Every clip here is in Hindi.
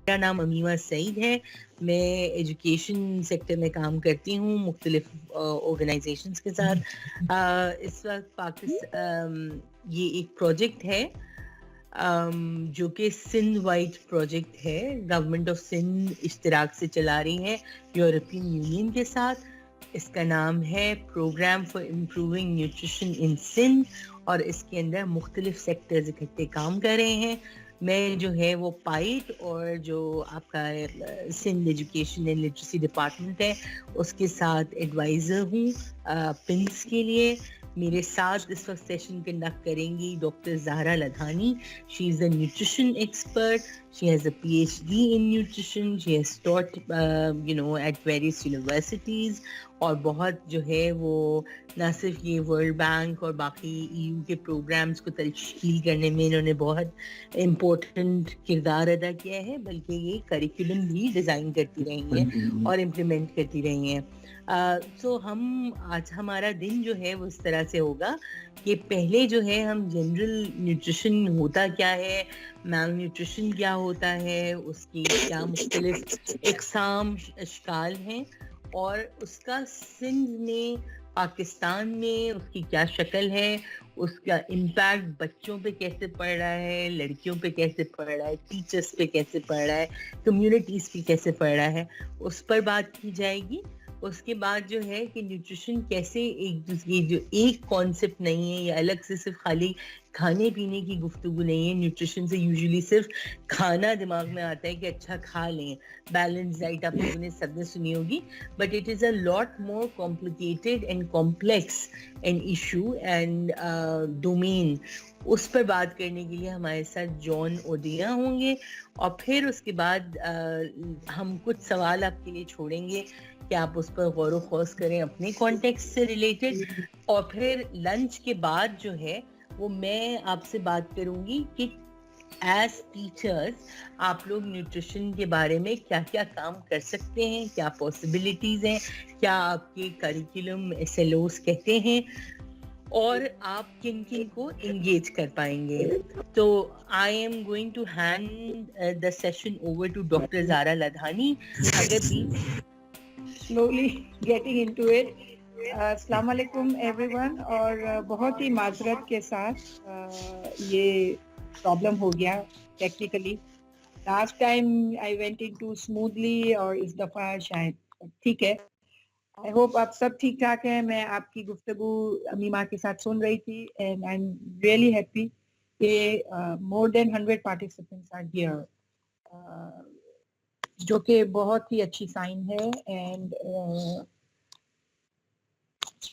मेरा नाम अमीमा सईद है। मैं एजुकेशन सेक्टर में काम करती हूँ मुख्तलिफ ऑर्गेनाइजेशंस के साथ। इस वक्त ये एक प्रोजेक्ट है जो कि सिंध वाइड प्रोजेक्ट है, गवर्नमेंट ऑफ सिंध इश्तिराक से चला रही है यूरोपियन यूनियन के साथ। इसका नाम है programme for improving nutrition in Sindh और इसके अंदर मुख्तलिफ सेक्टर्स इकट्ठे काम कर रहे हैं। मैं जो है वो पाइट और जो आपका Sindh education and literacy department है उसके साथ एडवाइज़र हूँ पिंस के लिए। मेरे साथ इस वक्त सेशन कंडक्ट करेंगी doctor Zahra Ladhani. She is a nutrition expert, she has a PhD in nutrition, she has taught at various universities और बहुत जो है वो ना सिर्फ ये वर्ल्ड बैंक और बाकी EU के प्रोग्राम्स को तश्कील करने में इन्होंने बहुत इम्पोर्टेंट किरदार अदा किया है, बल्कि ये करिकुलम भी डिज़ाइन करती रही हैं और इम्प्लीमेंट करती रही हैं। तो हम आज हमारा दिन जो है वो इस तरह से होगा कि पहले जो है हम जनरल न्यूट्रिशन होता क्या है, मैल न्यूट्रिशन क्या होता है, उसकी क्या मुख्तलिफ इकसाम अशकाल हैं और उसका सिंध में पाकिस्तान में उसकी क्या शक्ल है, उसका इम्पैक्ट बच्चों पे कैसे पड़ रहा है, लड़कियों पे कैसे पड़ रहा है, टीचर्स पे कैसे पड़ रहा है, कम्युनिटीज़ पे कैसे पड़ रहा है, उस पर बात की जाएगी। उसके बाद जो है कि न्यूट्रिशन कैसे एक दूसरे जो एक कॉन्सेप्ट नहीं है, ये अलग से सिर्फ खाली खाने पीने की गुफ्तगू नहीं है। न्यूट्रिशन से यूजुअली सिर्फ खाना दिमाग में आता है कि अच्छा खा लें, बैलेंस डाइट आप लोगों ने सबने सुनी होगी, but it is a lot more complicated and complex an issue and domain. उस पर बात करने के लिए हमारे साथ जॉन ओडिया होंगे और फिर उसके बाद हम कुछ सवाल आपके लिए छोड़ेंगे कि आप उस पर गौर व खौज करें अपने कॉन्टेक्स्ट से रिलेटेड। और फिर लंच के बाद जो है वो मैं आपसे बात करूंगी कि एज टीचर्स आप लोग न्यूट्रिशन के बारे में क्या क्या काम कर सकते हैं, क्या पॉसिबिलिटीज़ हैं, क्या आपके करिकुलम SLOs कहते हैं और आप किन किन को इंगेज कर पाएंगे। तो I am going to hand the session over to doctor Zahra Ladhani. अगर भी slowly getting into it. अस्सलाम वालेकुम एवरीवन और बहुत ही माजरत के साथ ये प्रॉब्लम हो गया technically. Last time I went into smoothly और इस दफ़ा शायद ठीक है। आई होप आप सब ठीक ठाक हैं। मैं आपकी गुफ्तगू अमीमा के साथ सुन रही थी and I am really happy कि more than 100 participants are here, जो कि बहुत ही अच्छी साइन है and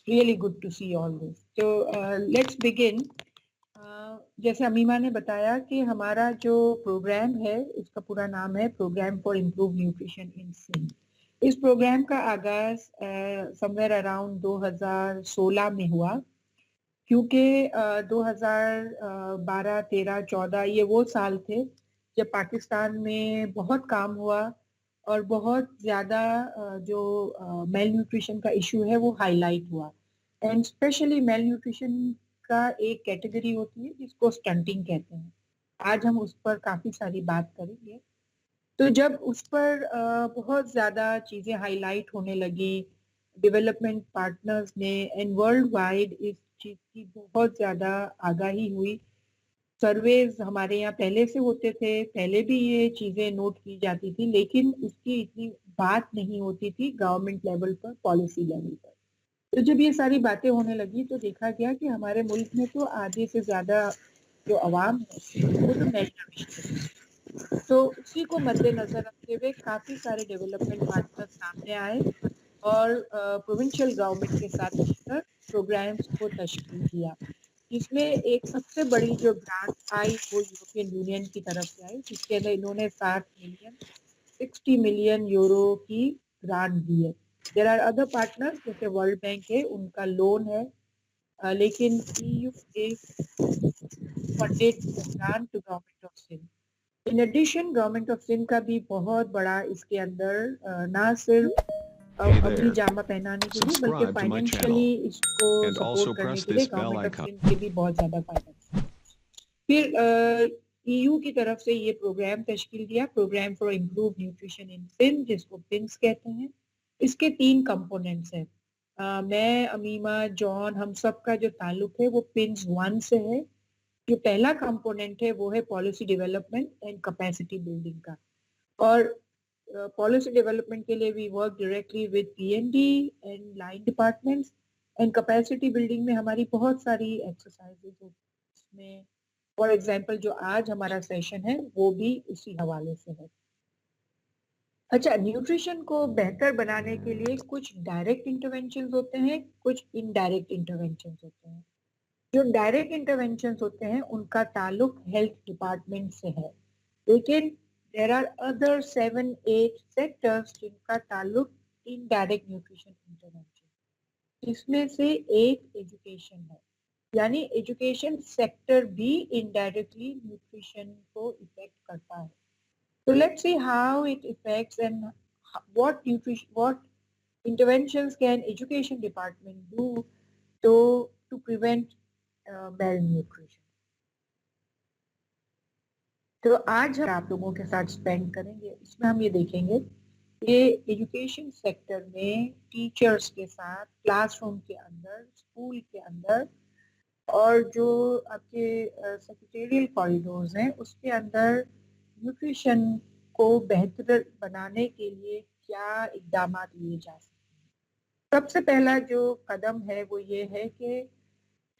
really good to see all this. तो लेट्स बिगिन। जैसे अमीमा ने बताया कि हमारा जो प्रोग्राम है उसका पूरा नाम है programme for improve nutrition in Sindh. इस प्रोग्राम का आगाज समवेयर अराउंड 2016 में हुआ, क्योंकि 2012, 13, 14 ये वो साल थे जब पाकिस्तान में बहुत काम हुआ और बहुत ज़्यादा जो मेल न्यूट्रिशन का इशू है वो हाईलाइट हुआ। एंड स्पेशली मेल न्यूट्रिशन का एक कैटेगरी होती है जिसको स्टंटिंग कहते हैं। आज हम उस पर काफ़ी सारी बात करेंगे। तो जब उस पर बहुत ज़्यादा चीज़ें हाईलाइट होने लगी, डेवलपमेंट पार्टनर्स ने एंड वर्ल्ड वाइड इस चीज़ की बहुत ज़्यादा आगाही हुई। सर्वेज हमारे यहाँ पहले से होते थे, पहले भी ये चीज़ें नोट की जाती थी, लेकिन उसकी इतनी बात नहीं होती थी गवर्नमेंट लेवल पर, पॉलिसी लेवल पर। तो जब ये सारी बातें होने लगी तो देखा गया कि हमारे मुल्क में तो आधे से ज़्यादा जो अवाम है वो तो मेल नरिश्ड है। तो उसी को मद्देनजर रखते हुए काफ़ी सारे डेवलपमेंट पार्टनर सामने आए और प्रोविंशियल गवर्नमेंट के साथ मिलकर प्रोग्राम्स को तश्कील दिया। इसमें एक सबसे बड़ी जो ग्रांट आई वो यूरोपियन यूनियन की तरफ से आई, जिसके अंदर इन्होंने 60 मिलियन यूरो की ग्रांट दी है। देयर आर अदर पार्टनर्स जैसे वर्ल्ड बैंक है, उनका लोन है, लेकिन EU funded grant to government of Sindh. In addition government of Sindh का भी बहुत बड़ा इसके अंदर ना सिर्फ अपनी जामा पहनाने के लिए बल्कि फाइनेंशियली इसको सपोर्ट करने के लिए गवर्नमेंट ऑफ सिंध के भी बहुत ज्यादा फायदा। फिर EU की तरफ से ये प्रोग्राम तश्कील दिया, programme for improve nutrition in पिन, जिसको पिन्स कहते हैं। इसके 3 कंपोनेंट्स हैं। मैं, अमीमा, जॉन, हम सब का जो ताल्लुक है वो पिन्स 1 से है। जो पहला कंपोनेंट है वो है policy development and capacity building का। और पॉलिसी डेवलपमेंट के लिए we work directly with PND and line departments, and capacity building में हमारी बहुत सारी एक्सरसाइजेज होती हैं। इसमें फॉर एग्जांपल जो आज हमारा सेशन है वो भी उसी हवाले से है। अच्छा, न्यूट्रिशन को बेहतर बनाने के लिए कुछ डायरेक्ट इंटरवेंशंस होते हैं, कुछ इनडायरेक्ट इंटरवेंशंस होते हैं। जो डायरेक्ट इंटरवेंशंस होते हैं उनका ताल्लुक हेल्थ डिपार्टमेंट से है, लेकिन देयर आर अदर 7-8 सेक्टर्स जिनका ताल्लुक इनडायरेक्ट न्यूट्रिशन इंटरवेंशन। इसमें से एक एजुकेशन है, यानी एजुकेशन सेक्टर भी इनडायरेक्टली न्यूट्रिशन को इफेक्ट करता है। So let's see how it affects and what interventions can education department do to prevent malnutrition. तो आज हम आप लोगों के साथ स्पेंड करेंगे, इसमें हम ये देखेंगे ये एजुकेशन सेक्टर में टीचर्स के साथ क्लासरूम के अंदर, स्कूल के अंदर, और जो आपके सेक्रेटेरियल कॉरिडोर्स हैं उसके अंदर न्यूट्रिशन को बेहतर बनाने के लिए क्या इकदाम लिए जा सकते हैं। सबसे पहला जो कदम है वो ये है कि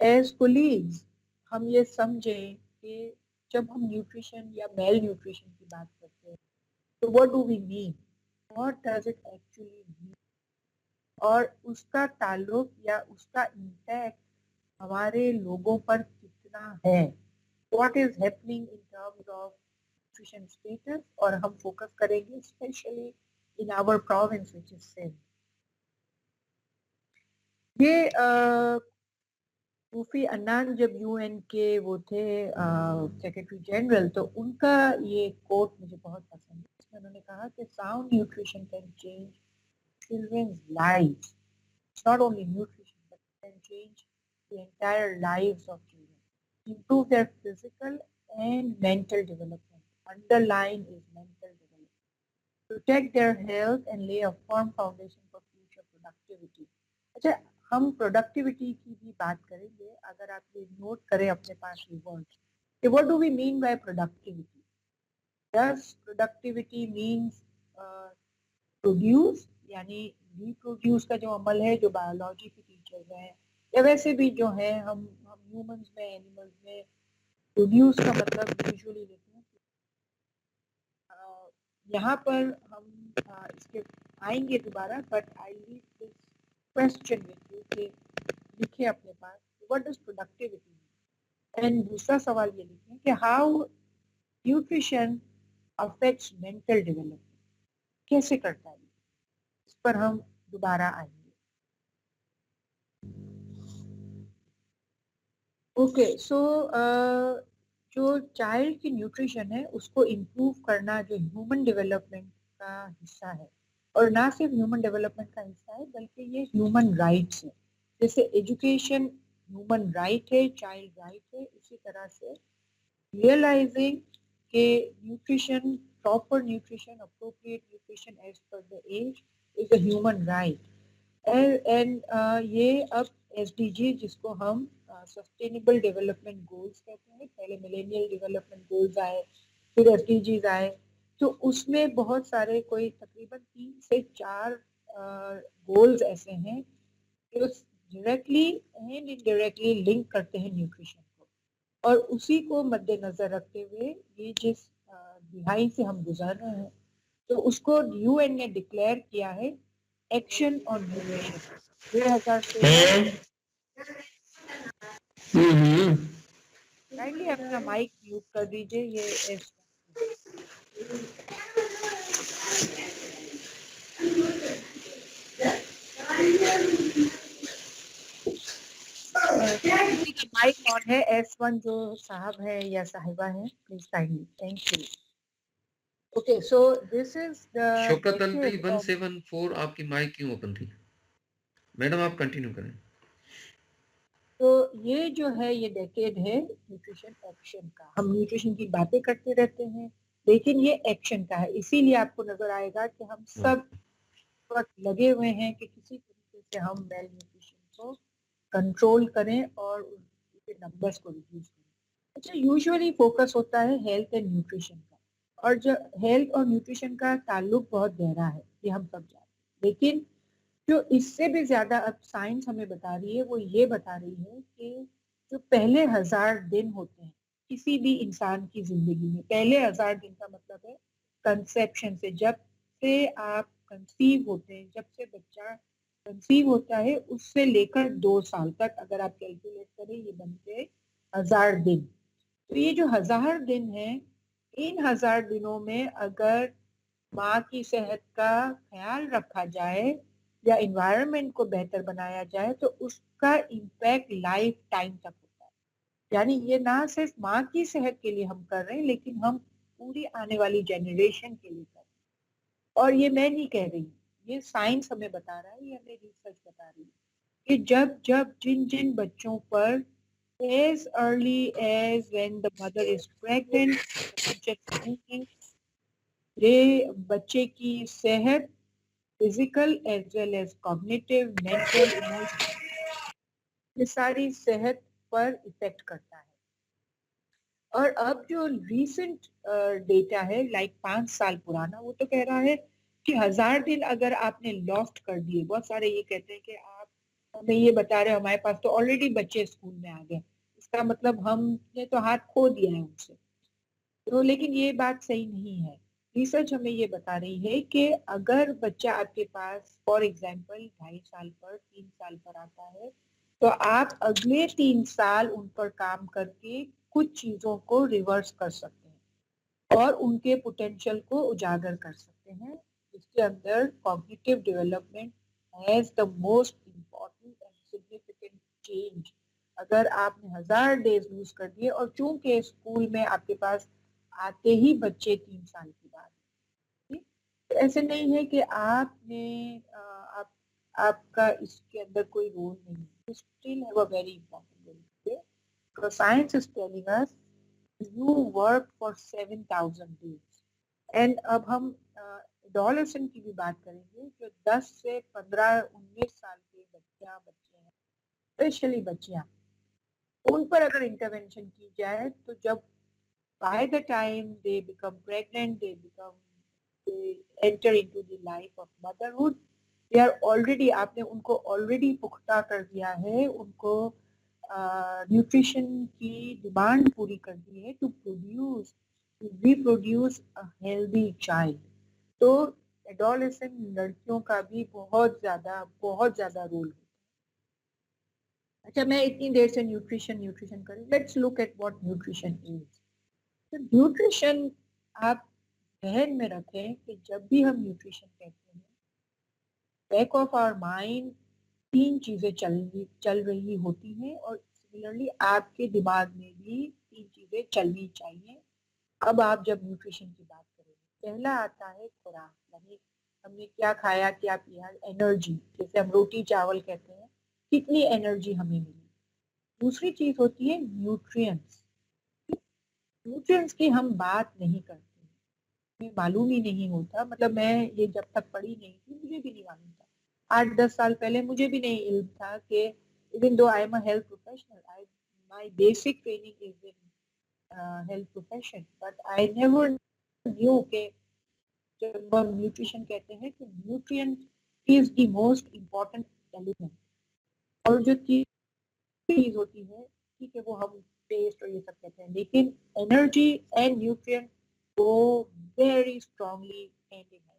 एज कोलीग्स हम ये समझें कि जब हम न्यूट्रिशन या मेल न्यूट्रिशन की बात करते हैं तो what do we mean, what does it actually mean, और उसका ताल्लुक या उसका इम्पैक्ट हमारे लोगों पर कितना है, what is happening in terms of nutrition status, और हम फोकस करेंगे specially in our province which is Sindh. ये सूफी अन्नान जब यूएन के वो थे सेक्रेटरी जनरल, तो उनका ये कोट मुझे बहुत पसंद है। इसमें उन्होंने कहा कि sound nutrition can change children's lives, not only nutrition but can change the entire lives of children, improve their physical and mental development. Underline is mental development. Protect their health and lay a firm foundation for future productivity. अच्छा, हम प्रोडक्टिविटी की भी बात करेंगे। अगर आप ये नोट करें अपने पास ये word, what do we mean by productivity? Does productivity means produce, यानी रिप्रोड्यूस का जो अमल है, जो बायोलॉजी के टीचर्स हैं या वैसे भी जो है हम ह्यूमंस में, एनिमल्स में, प्रोड्यूस का मतलब यूजुअली लेते हैं। यहाँ पर हम इसके आएंगे दोबारा, but I leave this question with you कि लिखे अपने पास what does productivity mean, and दूसरा सवाल ये लिखें कि how nutrition affects mental development, कैसे करता है। इस पर हम दोबारा आएंगे। ओके, सो जो चाइल्ड की न्यूट्रिशन है उसको इम्प्रूव करना जो ह्यूमन डेवलपमेंट का हिस्सा है, और ना सिर्फ ह्यूमन डेवलपमेंट का हिस्सा है बल्कि ये ह्यूमन राइट्स है। जैसे एजुकेशन ह्यूमन राइट है, चाइल्ड राइट है, इसी तरह से रियलाइजिंग के nutrition, proper nutrition, appropriate nutrition as per the age is a human right. And ये अब एसडीजी, जिसको हम सस्टेनेबल डेवलपमेंट गोल्स कहते हैं, पहले मिलेनियल डेवलपमेंट गोल्स आए, फिर एसडीजीज आए, तो उसमें बहुत सारे, कोई तकरीबन 3 से 4 गोल्स ऐसे हैं जो डायरेक्टली एंड इनडायरेक्टली लिंक करते हैं न्यूट्रिशन को, और उसी को मद्देनजर रखते हुए ये जिस दिहाई से हम गुजर रहे हैं, तो उसको यूएन ने डिक्लेयर किया है एक्शन ऑन न्यूट्रिशन 2013। काइंडली अपना माइक म्यूट कर दीजिए। ये किसी का माइक ऑन है, S1 जो साहब है या साहिबा है, please kindly, thank you. Okay, so this is the Shaukat Ali 174, आपकी माइक क्यों ओपन थी? मैडम आप कंटिन्यू करें। तो ये जो है ये डेकेड है न्यूट्रिशन एक्शन का। हम न्यूट्रिशन की बातें करते रहते हैं लेकिन ये एक्शन का है, इसीलिए आपको नजर आएगा कि हम सब वक्त लगे हुए हैं कि किसी तरीके से हम मेल न्यूट्रिशन को कंट्रोल करें और उसके नंबर्स को रिड्यूस करें। अच्छा, यूजुअली फोकस होता है हेल्थ एंड न्यूट्रिशन का, और जो हेल्थ और न्यूट्रिशन का ताल्लुक बहुत गहरा है, ये हम सब जानते हैं। लेकिन जो इससे भी ज्यादा अब साइंस हमें बता रही है वो ये बता रही है कि जो पहले 1000 दिन होते हैं किसी भी इंसान की जिंदगी में, पहले 1000 दिन का मतलब है कंसेप्शन से, जब से आप कंसीव होते हैं, जब से बच्चा कंसीव होता है उससे लेकर 2 साल तक अगर आप कैलकुलेट करें ये बनते 1000 दिन। तो ये जो 1000 दिन है, इन 1000 दिनों में अगर माँ की सेहत का ख्याल रखा जाए या इन्वायरमेंट को बेहतर बनाया जाए तो उसका इम्पैक्ट लाइफ टाइम तक होता है। यानी ये ना सिर्फ माँ की सेहत के लिए हम कर रहे हैं लेकिन हम पूरी आने वाली जनरेशन के लिए कर रहे हैं। और ये मैं नहीं कह रही हूँ, ये साइंस हमें बता रहा है, ये हमें रिसर्च बता रही है कि जब जब जिन जिन बच्चों पर as early as when the mother is pregnant, just thinking, ये बच्चे की सेहत physical as well as cognitive mental emotional, ये सारी सेहत पर इफेक्ट करता है। और अब जो रीसेंट डेटा है लाइक 5 साल पुराना, वो तो कह रहा है कि 1000 दिन अगर आपने लॉस्ट कर दिए, बहुत सारे ये कहते हैं कि आप हमें ये बता रहे हो हमारे पास तो ऑलरेडी बच्चे स्कूल में आ गए, इसका मतलब हमने तो हाथ खो दिया है उनसे। तो लेकिन ये बात सही नहीं है। रिसर्च हमें ये बता रही है कि अगर बच्चा आपके पास फॉर एग्जांपल 2.5 साल पर 3 साल पर आता है तो आप अगले 3 साल उन पर काम करके कुछ चीजों को रिवर्स कर सकते हैं और उनके पोटेंशियल को उजागर कर सकते हैं, जिसके अंदर cognitive development has the most important and significant change. अगर आपने 1000 डेज लूज कर दिए और चूंकि स्कूल में आपके पास आते ही बच्चे 3 साल के बाद, ठीक? तो ऐसे नहीं है कि आपने आप आपका इसके अंदर कोई रोल नहीं है, you still have a very important role to play because science is telling us you work for 7,000 days। And अब हम एडोलेसेंट की भी बात करेंगे, जो 10 से 15 19 साल के बच्चे हैं, स्पेशली बच्चियां, उन पर अगर इंटरवेंशन की जाए तो जब by the time they become pregnant, they enter into the life of motherhood, they are already, आपने उनको ऑलरेडी पुख्ता कर दिया है, उनको न्यूट्रिशन की डिमांड पूरी कर दी है to reproduce a healthy child। तो एडोलेसेंट लड़कियों का भी बहुत ज्यादा रोल है। अच्छा, मैं इतनी देर से न्यूट्रिशन न्यूट्रिशन करूँ, let's look at what nutrition is. तो न्यूट्रिशन आप ध्यान में रखें कि जब भी हम न्यूट्रिशन कहते हैं, बैक ऑफ आवर माइंड 3 चीजें चल रही होती हैं और सिमिलरली आपके दिमाग में भी 3 चीजें चलनी चाहिए। अब आप जब न्यूट्रिशन की बात करेंगे, पहला आता है खुराक, यानी हमने क्या खाया, क्या पिया, एनर्जी, जैसे हम रोटी चावल कहते हैं, कितनी एनर्जी हमें मिली। दूसरी चीज होती है न्यूट्रिएंट्स। न्यूट्रिएंट्स की हम बात नहीं करते, हमें मालूम ही नहीं होता, मतलब मैं ये जब तक पढ़ी नहीं थी मुझे भी नहीं मालूम था, 8-10 साल पहले मुझे भी नहीं इल्म था कि even though I am a health professional, I my basic training is in health profession, but I never knew के जब हम न्यूट्रिशन कहते हैं तो nutrient is the most important element. और जो चीज होती है, ठीक है, वो हम टेस्ट और ये सब कहते हैं, लेकिन एनर्जी एंड न्यूट्रिएंट वो very strongly hand in hand.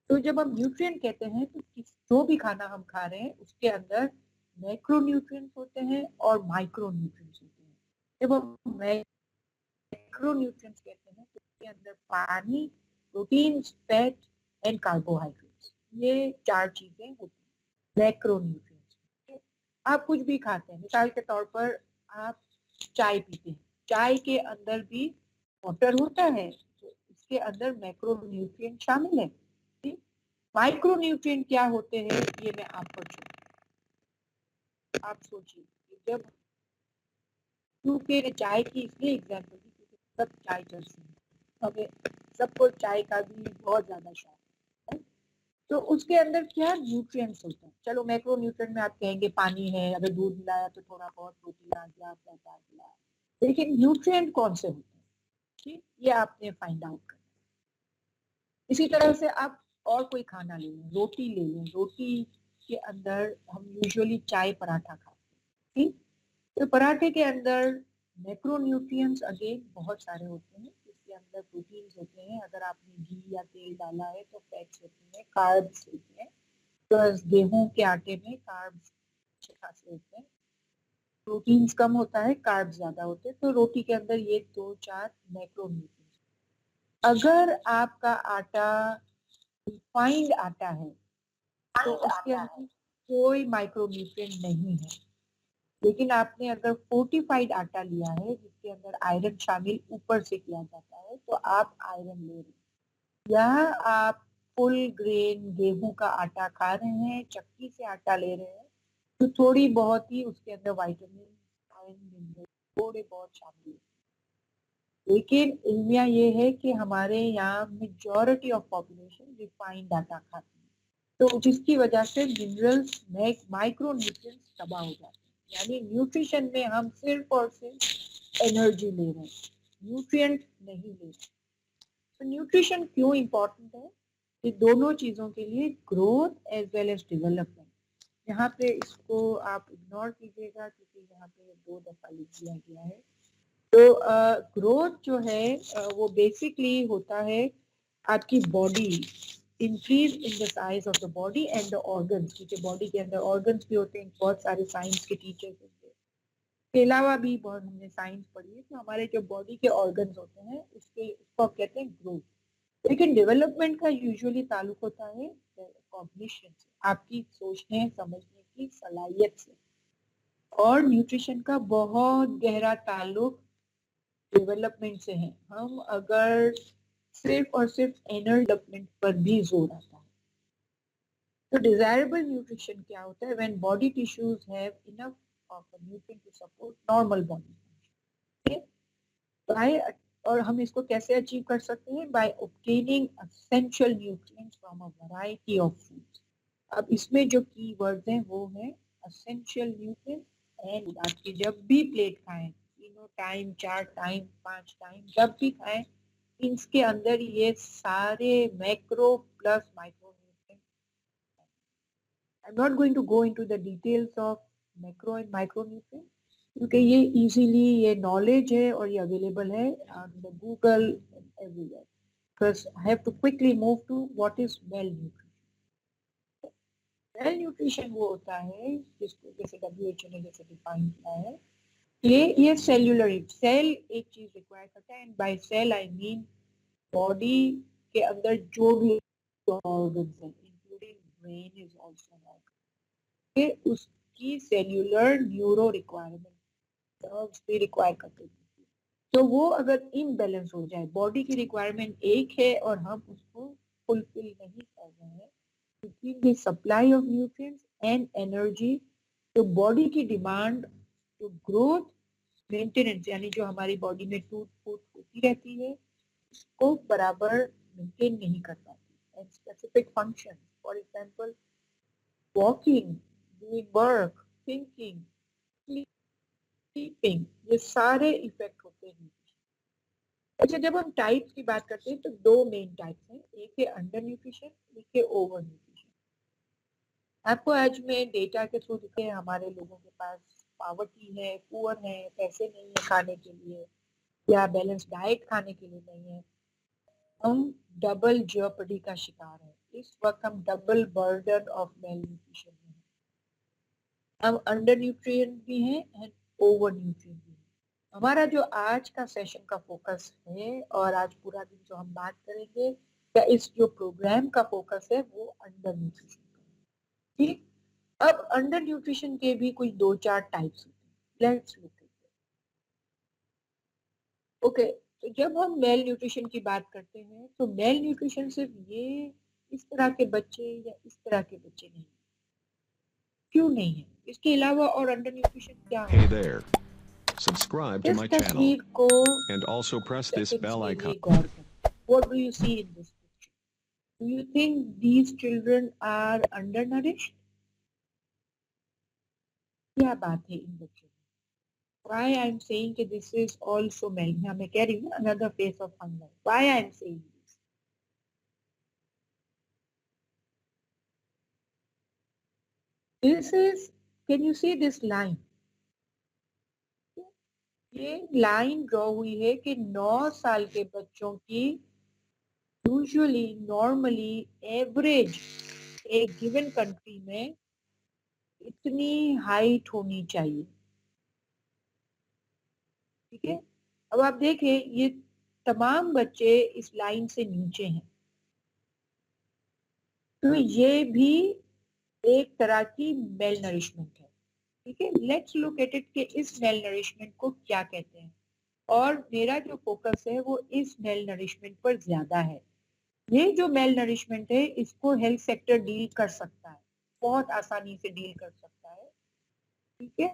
तो जब हम न्यूट्रिएंट कहते हैं तो जो भी खाना हम खा रहे हैं उसके अंदर मैक्रो न्यूट्रिएंट्स होते हैं और माइक्रो न्यूट्रिएंट्स होते हैं। जब हम मैक्रो न्यूट्रिएंट्स कहते हैं तो उसके अंदर पानी, प्रोटीन, फैट एंड कार्बोहाइड्रेट्स, ये 4 चीजें होती हैं मैक्रो न्यूट्रिएंट्स। आप कुछ भी खाते हैं, मिसाल के तौर पर आप चाय पीते हैं, चाय के अंदर भी वाटर होता है, तो इसके अंदर मैक्रो न्यूट्रिएंट शामिल है। माइक्रो न्यूट्रिएंट क्या होते हैं ये मैं आपको आप सोचिए, जब यूके चाय की इसलिए एग्जाम्पल दी क्योंकि सब चाय चर्ची हैं, हमें सबको चाय का भी बहुत ज़्यादा शौक है। तो उसके अंदर क्या न्यूट्रिएंट्स होते हैं। चलो मैक्रो न्यूट्रिएंट में आप कहेंगे पानी है, अगर दूध मिलाया तो थोड़ा बहुत प्रोटीन आ गया, फैट आ गया, लेकिन न्यूट्रिएंट कौन से होते हैं, ठीक, ये आपने फाइंड आउट करना। इसी तरह से आप और कोई खाना ले लें, रोटी ले लें, रोटी के अंदर हम यूजुअली चाय पराठा खाते हैं, ठीक। तो पराठे के अंदर मैक्रोन्यूट्रिएंट्स अगेन बहुत सारे होते हैं। इसके अंदर प्रोटीन्स होते हैं, अगर आपने घी या तेल डाला है तो फैट्स होते हैं, कार्ब्स होते हैं, प्लस गेहूं के आटे में कार्ब्स अच्छे खासे होते हैं, प्रोटीन्स कम होता है, कार्ब्स ज्यादा होते हैं। तो रोटी के अंदर ये 2-4 मैक्रोन्यूट्रिएंट्स। अगर आपका आटा रिफाइंड आटा है तो उसके अंदर कोई माइक्रोन्यूट्रिएंट नहीं है। लेकिन आपने अगर फोर्टिफाइड आटा लिया है जिसके अंदर आयरन शामिल ऊपर से किया जाता है तो आप आयरन ले रहे हैं। या आप फुल ग्रेन गेहूं का आटा खा रहे हैं, चक्की से आटा ले रहे हैं, तो थोड़ी बहुत ही उसके अंदर वाइटामिन, आयरन, मिनरल थोड़े बहुत शामिल है। लेकिन इल्मिया ये है कि हमारे यहाँ मेजॉरिटी ऑफ पॉपुलेशन रिफाइंड आटा खाती है, तो जिसकी वजह से मिनरल्स, माइक्रो न्यूट्रिएंट्स तबाह हो जाते हैं। यानी न्यूट्रिशन में हम सिर्फ और सिर्फ एनर्जी ले रहे हैं, न्यूट्रिएंट नहीं ले रहे। तो न्यूट्रिशन क्यों इम्पोर्टेंट है? ये दोनों चीज़ों के लिए, growth as well as development. यहाँ पे इसको आप इग्नोर कीजिएगा क्योंकि यहाँ पे 2 दफा लिख दिया गया है। तो ग्रोथ जो है वो बेसिकली होता है आपकी body, increase in the size of the body and the organs, क्योंकि बॉडी के अंदर ऑर्गन्स भी होते हैं, बहुत सारे साइंस के टीचर्स होते हैं, के अलावा भी बहुत हमने साइंस पढ़ी है। तो हमारे जो बॉडी के ऑर्गन्स होते हैं उसको आप कहते हैं ग्रोथ। लेकिन डेवलपमेंट का यूजुअली ताल्लुक होता है कॉग्निशन से, आपकी सोचने समझने की सलाहियत से। और न्यूट्रिशन का बहुत गहरा ताल्लुक डेवलपमेंट से है। हम अगर सिर्फ और सिर्फ एनर्जी डेवलपमेंट पर भी जोर आता है। तो डिजायरेबल न्यूट्रिशन क्या होता है? When body tissues have enough of a nutrient to support normal body function. By, और हम इसको कैसे अचीव कर सकते हैं? By obtaining essential nutrients from a variety of foods. अब इसमें जो की वर्ड्स हैं वो है एसेंशियल न्यूट्रिएंट्स एंड। आपकी जब भी प्लेट खाएं, तीनों टाइम, 4 टाइम, 5 टाइम, जब भी खाएं, इसके अंदर ये सारे macro plus micro nutrient. I am not going to go into the details of macro and micro nutrient क्योंकि ये इजीली ये नॉलेज है और ये अवेलेबल है on the Google everywhere. Because I have to quickly move to what is well nutrition. Well nutrition वो होता है जिसको जैसे WHO ने जैसे डिफाइन किया है, ये सेल्यूलर, सेल एक चीज रिक्वायर करता है, and by cell I mean body के अंदर जो भी ऑर्गन्स हैं including brain is also an organ, उसकी सेल्यूलर न्यूरो रिक्वायरमेंट नर्व्स भी रिक्वायर करते हैं। तो वो अगर इम्बैलेंस हो जाए, बॉडी की रिक्वायरमेंट एक है और हम उसको फुलफिल नहीं कर रहे हैं, क्योंकि the supply of nutrients and energy, तो बॉडी की डिमांड, जो ग्रोथ, मेंटेनेंस, यानी जो हमारी बॉडी में टूट फूट होती रहती है, उसको बराबर मेंटेन नहीं कर पाती। And specific function, for example walking, doing work, thinking, sleeping, ये सारे इफेक्ट होते हैं। अच्छा, जब हम टाइप्स की बात करते हैं तो 2 मेन टाइप्स हैं, एक है अंडर न्यूट्रिशन, एक है ओवर न्यूट्रिशन। आपको आज में डेटा के थ्रू दिखे हमारे लोगों के पास पावर्टी है, पुअर है, पैसे नहीं है खाने के लिए, या बैलेंस डाइट खाने के लिए नहीं है, हम डबल जेओपर्डी का शिकार है। इस वक्त हम double burden of male nutrition में हैं। हम अंडर न्यूट्रिएंट भी हैं एंड ओवर न्यूट्रिएंट भी हैं। हमारा जो आज का सेशन का फोकस है और आज पूरा दिन जो हम बात करेंगे या इस जो प्रोग्राम का फोकस है वो अंडर न्यूट्रिशन का है। ठीक, अब अंडर न्यूट्रिशन के भी कोई 2-4 टाइप्स होते हैं। Let's look at it. Okay, तो जब हम मेल न्यूट्रिशन की बात करते हैं तो मेल न्यूट्रिशन सिर्फ ये इस तरह के बच्चे या इस तरह के बच्चे नहीं। क्यों नहीं है? इसके अलावा और अंडर न्यूट्रिशन क्या Hey होता है? there. Subscribe to इस my channel तस्वीर को and also press this seconds bell के icon. लिए गौर करें. What do you see in this picture? Do you think these children are undernourished? क्या बात है इन बच्चों में? Why I am saying that this is also मैं कह रही हूँ ना, another face of hunger. Why I am saying this? This is, can you see this line? ये लाइन ड्रॉ हुई है कि 9 साल के बच्चों की यूजुअली नॉर्मली एवरेज एक गिवन कंट्री में इतनी हाइट होनी चाहिए. ठीक है, अब आप देखें ये तमाम बच्चे इस लाइन से नीचे हैं, तो ये भी एक तरह की मेल नरिशमेंट है. ठीक है, लेट्स लुक एट इट कि इस मेल नरिशमेंट को क्या कहते हैं, और मेरा जो फोकस है वो इस मेल नरिशमेंट पर ज्यादा है. ये जो मेल नरिशमेंट है इसको हेल्थ सेक्टर डील कर सकता है, बहुत आसानी से डील कर सकता है. ठीक है,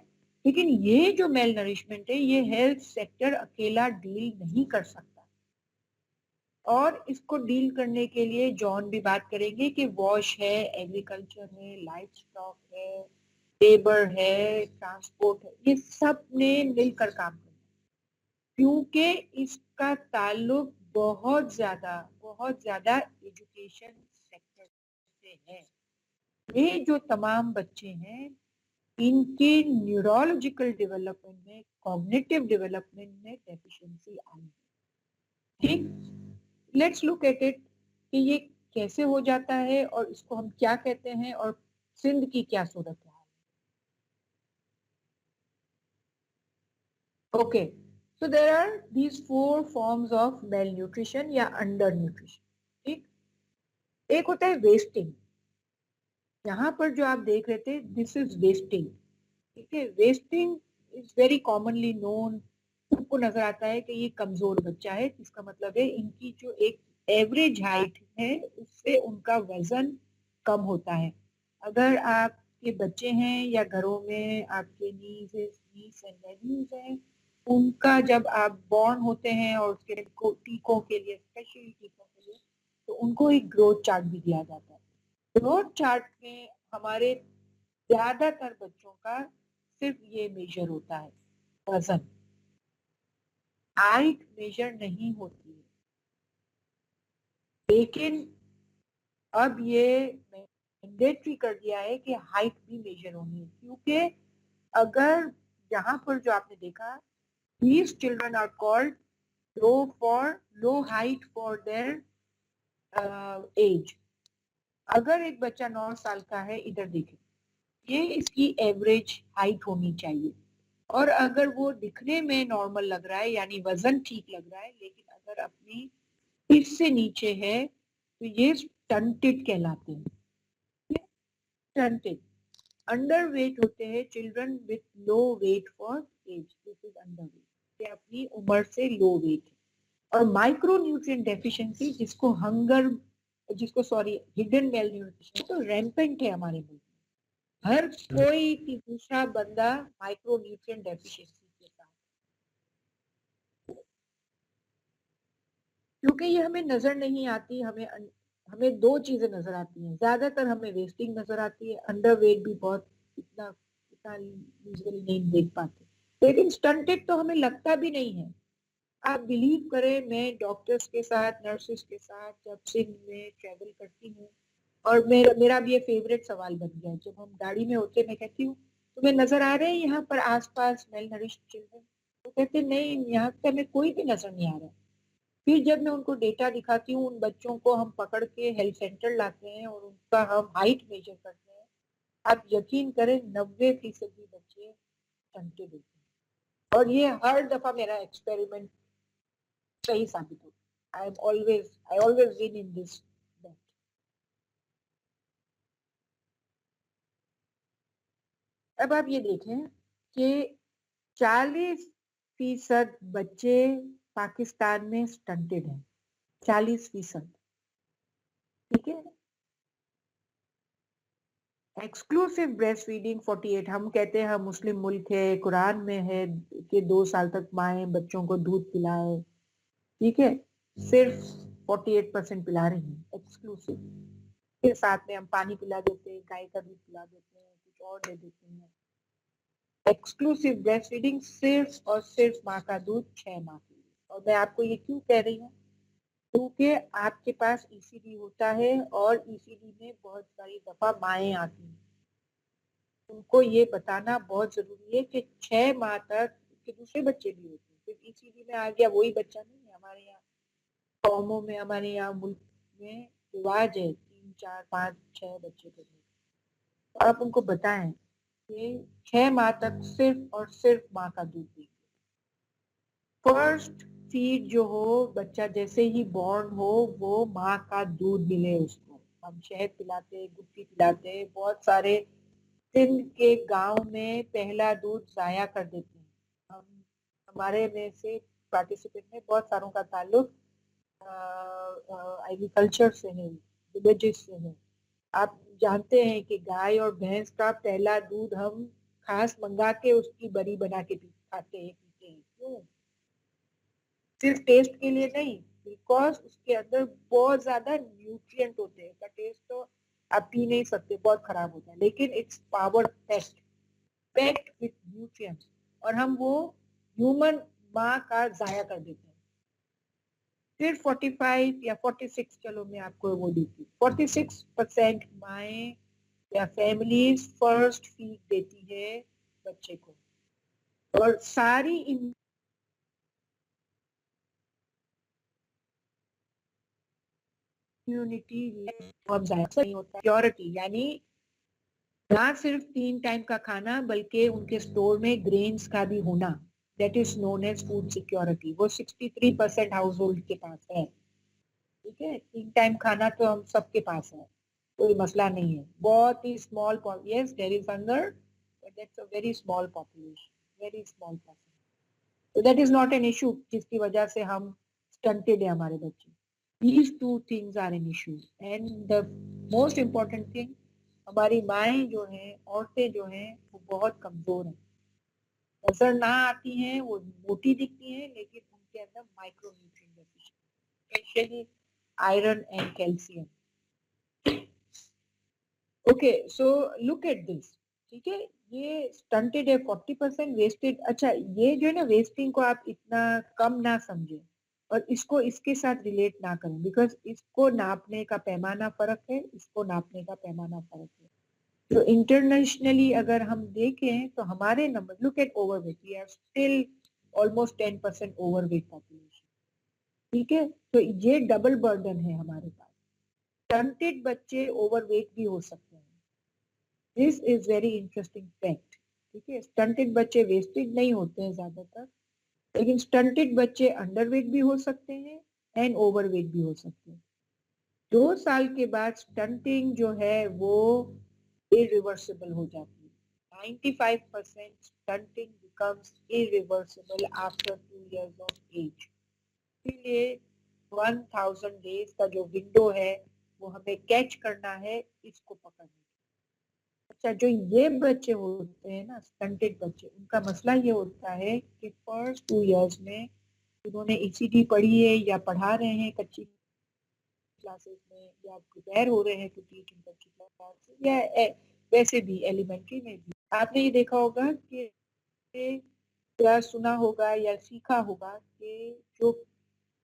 लेकिन ये जो मेल नरिशमेंट है ये हेल्थ सेक्टर अकेला डील नहीं कर सकता, और इसको डील करने के लिए जॉन भी बात करेंगे कि वॉश है, एग्रीकल्चर है, लाइफ स्टॉक है, लेबर है, ट्रांसपोर्ट है, ये सब ने मिलकर काम करना, क्योंकि इसका ताल्लुक बहुत ज्यादा एजुकेशन सेक्टर से है. ये जो तमाम बच्चे हैं इनके न्यूरोलॉजिकल डेवलपमेंट में, कॉग्निटिव डेवलपमेंट में डेफिशिएंसी आई है. ठीक, लेट्स लुक एट इट कि ये कैसे हो जाता है और इसको हम क्या कहते हैं और सिंध की क्या सूरत है. Okay, so there are these 4 forms of malnutrition या undernutrition. ठीक, एक होता है वेस्टिंग. यहाँ पर जो आप देख रहे थे दिस इज वेस्टिंग. ठीक है, wasting is very commonly known. सबको नजर आता है कि ये कमजोर बच्चा है, इसका मतलब है इनकी जो एक एवरेज हाइट है उससे उनका वजन कम होता है. अगर आपके बच्चे हैं या घरों में आपके नीस एंड नेफ्यूज हैं, उनका जब आप बॉर्न होते हैं और उसके टीकों के लिए, स्पेशल टीकों के लिए, तो उनको एक ग्रोथ चार्ट भी दिया जाता है. ग्रोथ चार्ट में हमारे ज्यादातर बच्चों का सिर्फ ये मेजर होता है, वजन. हाइट मेजर नहीं होती है. लेकिन अब ये मैंडेटरी कर दिया है कि हाइट भी मेजर होनी है, क्योंकि अगर यहाँ पर जो आपने देखा, these children are called low height for their age. अगर एक बच्चा 9 साल का है, इधर देखें, ये इसकी एवरेज हाइट होनी चाहिए, और अगर वो दिखने में नॉर्मल लग रहा है यानी वजन ठीक लग रहा है, लेकिन अगर अपनी हिप से नीचे है तो ये स्टंटेड कहलाते हैं. स्टंटेड, अंडर वेट होते हैं children with low weight for age. This is underweight, ये अपनी उम्र से लो वेट है. और माइक्रो न्यूट्रिएंट डेफिशिएंसी जिसको हिडन मेल न्यूट्रिशन, तो रैम्पेंट है हमारे मुल्क में. हर कोई दूसरा बंदा माइक्रो न्यूट्रिएंट डेफिशिएंसी के साथ, क्योंकि ये हमें नजर नहीं आती. हमें 2 चीजें नजर आती हैं, ज्यादातर हमें वेस्टिंग नजर आती है, अंडर वेट भी बहुत इतना यूजुअली नहीं देख पाते, लेकिन स्टंटेड तो हमें लगता भी नहीं है. आप बिलीव करें, मैं डॉक्टर्स के साथ, नर्सेस के साथ जब सिंध में ट्रेवल करती हूँ, और मेरा भी ये फेवरेट सवाल बन गया, जब हम गाड़ी में होते मैं कहती हूँ तुम्हें नजर आ रहे हैं यहाँ पर आसपास मेल नरिश्ड चिल्ड्रन, तो कहते नहीं, यहाँ पे हमें कोई भी नजर नहीं आ रहा. फिर जब मैं उनको डेटा दिखाती हूँ, उन बच्चों को हम पकड़ के हेल्थ सेंटर लाते हैं और उनका हम हाइट मेजर करते हैं, आप यकीन करें 90% बच्चे स्टंटेड होते हैं. और ये हर दफा मेरा एक्सपेरिमेंट सही साबित होता है. I always win in this bet. अब आप ये देखें कि 40% बच्चे पाकिस्तान में स्टंटेड हैं. 40%. ठीक है, एक्सक्लूसिव ब्रेस्ट फीडिंग 48, हम कहते हैं हम मुस्लिम मुल्क है, कुरान में है कि 2 साल तक माएँ बच्चों को दूध पिलाए, ठीक है, सिर्फ 48% पिला रही हैं एक्सक्लूसिव। के साथ में हम पानी पिला देते हैं, गाय का दूध पिला देते हैं, कुछ और दे देते हैं। एक्सक्लूसिव ब्रेस्ट फीडिंग सिर्फ और सिर्फ माँ का दूध 6 माह के लिए। और मैं आपको ये क्यों कह रही हूँ, क्योंकि आपके पास ईसीडी होता है और ईसीडी में बहुत सारी दफा माएँ आती हैं, उनको ये बताना बहुत जरूरी है कि 6 माह तक के दूसरे बच्चे भी होते हैं, सिर्फ ईसीडी में आ गया वही बच्चा नहीं है। हमारे यहाँ कौमों में, हमारे यहाँ मुल्क में रिवाज है 3, 4, 5, 6 बच्चे करने का। तो आप उनको बताएं कि 6 माह तक सिर्फ और सिर्फ माँ का दूध देंगे। फर्स्ट फीड जो हो, बच्चा जैसे ही बॉर्न हो वो माँ का दूध मिले उसको। हम शहद पिलाते, गुट्टी पिलाते, बहुत सारे सिंध के गांव में पहला दूध जाया कर देते हैं। हम हमारे में से पार्टिसिपेंट में बहुत सारों का ताल्लुक एग्रीकल्चर से है, विलेजेस से है। आप जानते हैं कि गाय और भैंस का पहला दूध हम खास मंगा के उसकी बरी बना के खाते हैं, पीते हैं। क्यों? सिर्फ टेस्ट के लिए नहीं, बिकॉज उसके अंदर बहुत ज्यादा न्यूट्रिएंट होते हैं। उसका टेस्ट तो आप पी नहीं सकते, बहुत खराब होता है, लेकिन it's power packed with nutrients, और हम वो ह्यूमन माँ का जाया कर देते हैं। फिर 45 या 46, चलो मैं आपको वो देती हूँ, 46% माएँ या फैमिलीज फर्स्ट फीड देती है बच्चे को, और सारी इम्यूनिटी नहीं होता। प्योरिटी यानी ना सिर्फ 3 टाइम का खाना बल्कि उनके स्टोर में ग्रेन्स का भी होना, that is known as food security. वो 63% हाउस होल्ड के पास है, ठीक है। 3 टाइम खाना तो हम सबके पास है, कोई मसला नहीं है। बहुत ही small, yes there is hunger, but that's a very small population, very small population, so that is not an issue जिसकी वजह से हम stunted है हमारे बच्चे। These two things are an issue, and the most important thing, हमारी माएँ जो हैं, औरतें जो हैं, वो बहुत कमजोर हैं, नजर ना आती हैं, वो मोटी दिखती हैं, लेकिन उनके अंदर micro nutrient deficiency, specially iron and calcium. Okay, so look at this, ठीक है। ये स्टंटेड है 40%, वेस्टेड। अच्छा, ये जो है ना, वेस्टिंग को आप इतना कम ना समझें और इसको इसके साथ रिलेट ना करें, बिकॉज इसको नापने का पैमाना फर्क है, इसको नापने का पैमाना फर्क है। तो इंटरनेशनली अगर हम देखें तो हमारे number, look at overweight, we are still almost 10% overweight population, ठीक है। तो ये डबल बर्डन है हमारे पास। स्टंटेड बच्चे ओवरवेट भी हो सकते हैं, this is very interesting fact, ठीक है। स्टंटेड बच्चे वेस्टेड नहीं होते हैं ज्यादातर, लेकिन स्टंटेड बच्चे अंडरवेट भी हो सकते हैं एंड ओवरवेट भी हो सकते हैं। 2 साल के बाद स्टंटिंग जो है वो इरिवर्सिबल हो जाती है। 95% stunting becomes irreversible after 2 years of age। इसलिए 1000 डेज का जो विंडो है वो हमें कैच करना है, इसको पकड़ने। अच्छा, जो ये बच्चे होते हैं ना, स्टंटेड बच्चे, उनका मसला ये होता है कि फर्स्ट 2 years में उन्होंने ईसीडी पढ़ी है या पढ़ा रहे हैं कच्ची क्लासेस में, या प्रिपेयर हो रहे हैं टू टीच इन कच्ची क्लासेस, या वैसे भी एलिमेंट्री में भी आपने ये देखा होगा कि, या सुना होगा या सीखा होगा कि जो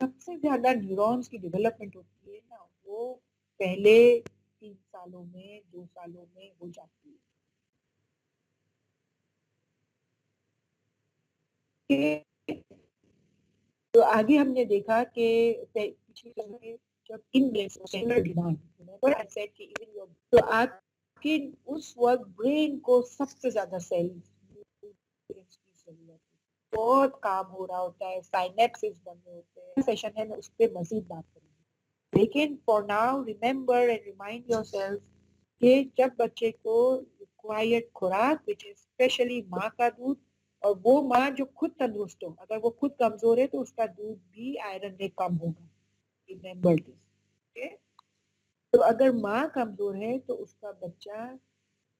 सबसे ज्यादा न्यूरॉन्स की डेवलपमेंट होती है ना, वो पहले 3 सालों में, 2 सालों में हो जाती है। तो आगे हमने देखा कि पिछले जब इन डिमांड, तो आपके उस वक्त ब्रेन को सबसे ज्यादा सेल की जरूरत है, बहुत काम हो रहा होता है, साइनेप्सिस बन रहे होते हैं। सेशन है, मैं उस पर मजीद बात करूंगी, लेकिन for now remember and remind yourself कि जब बच्चे को रिक्वायर्ड खुराक, विच इज स्पेशली माँ का दूध, और वो माँ जो खुद तंदुरुस्त हो, अगर वो खुद कमजोर है तो उसका दूध भी आयरन में कम होगा, रिमेम्बर दिस, ओके। तो अगर माँ कमजोर है तो उसका बच्चा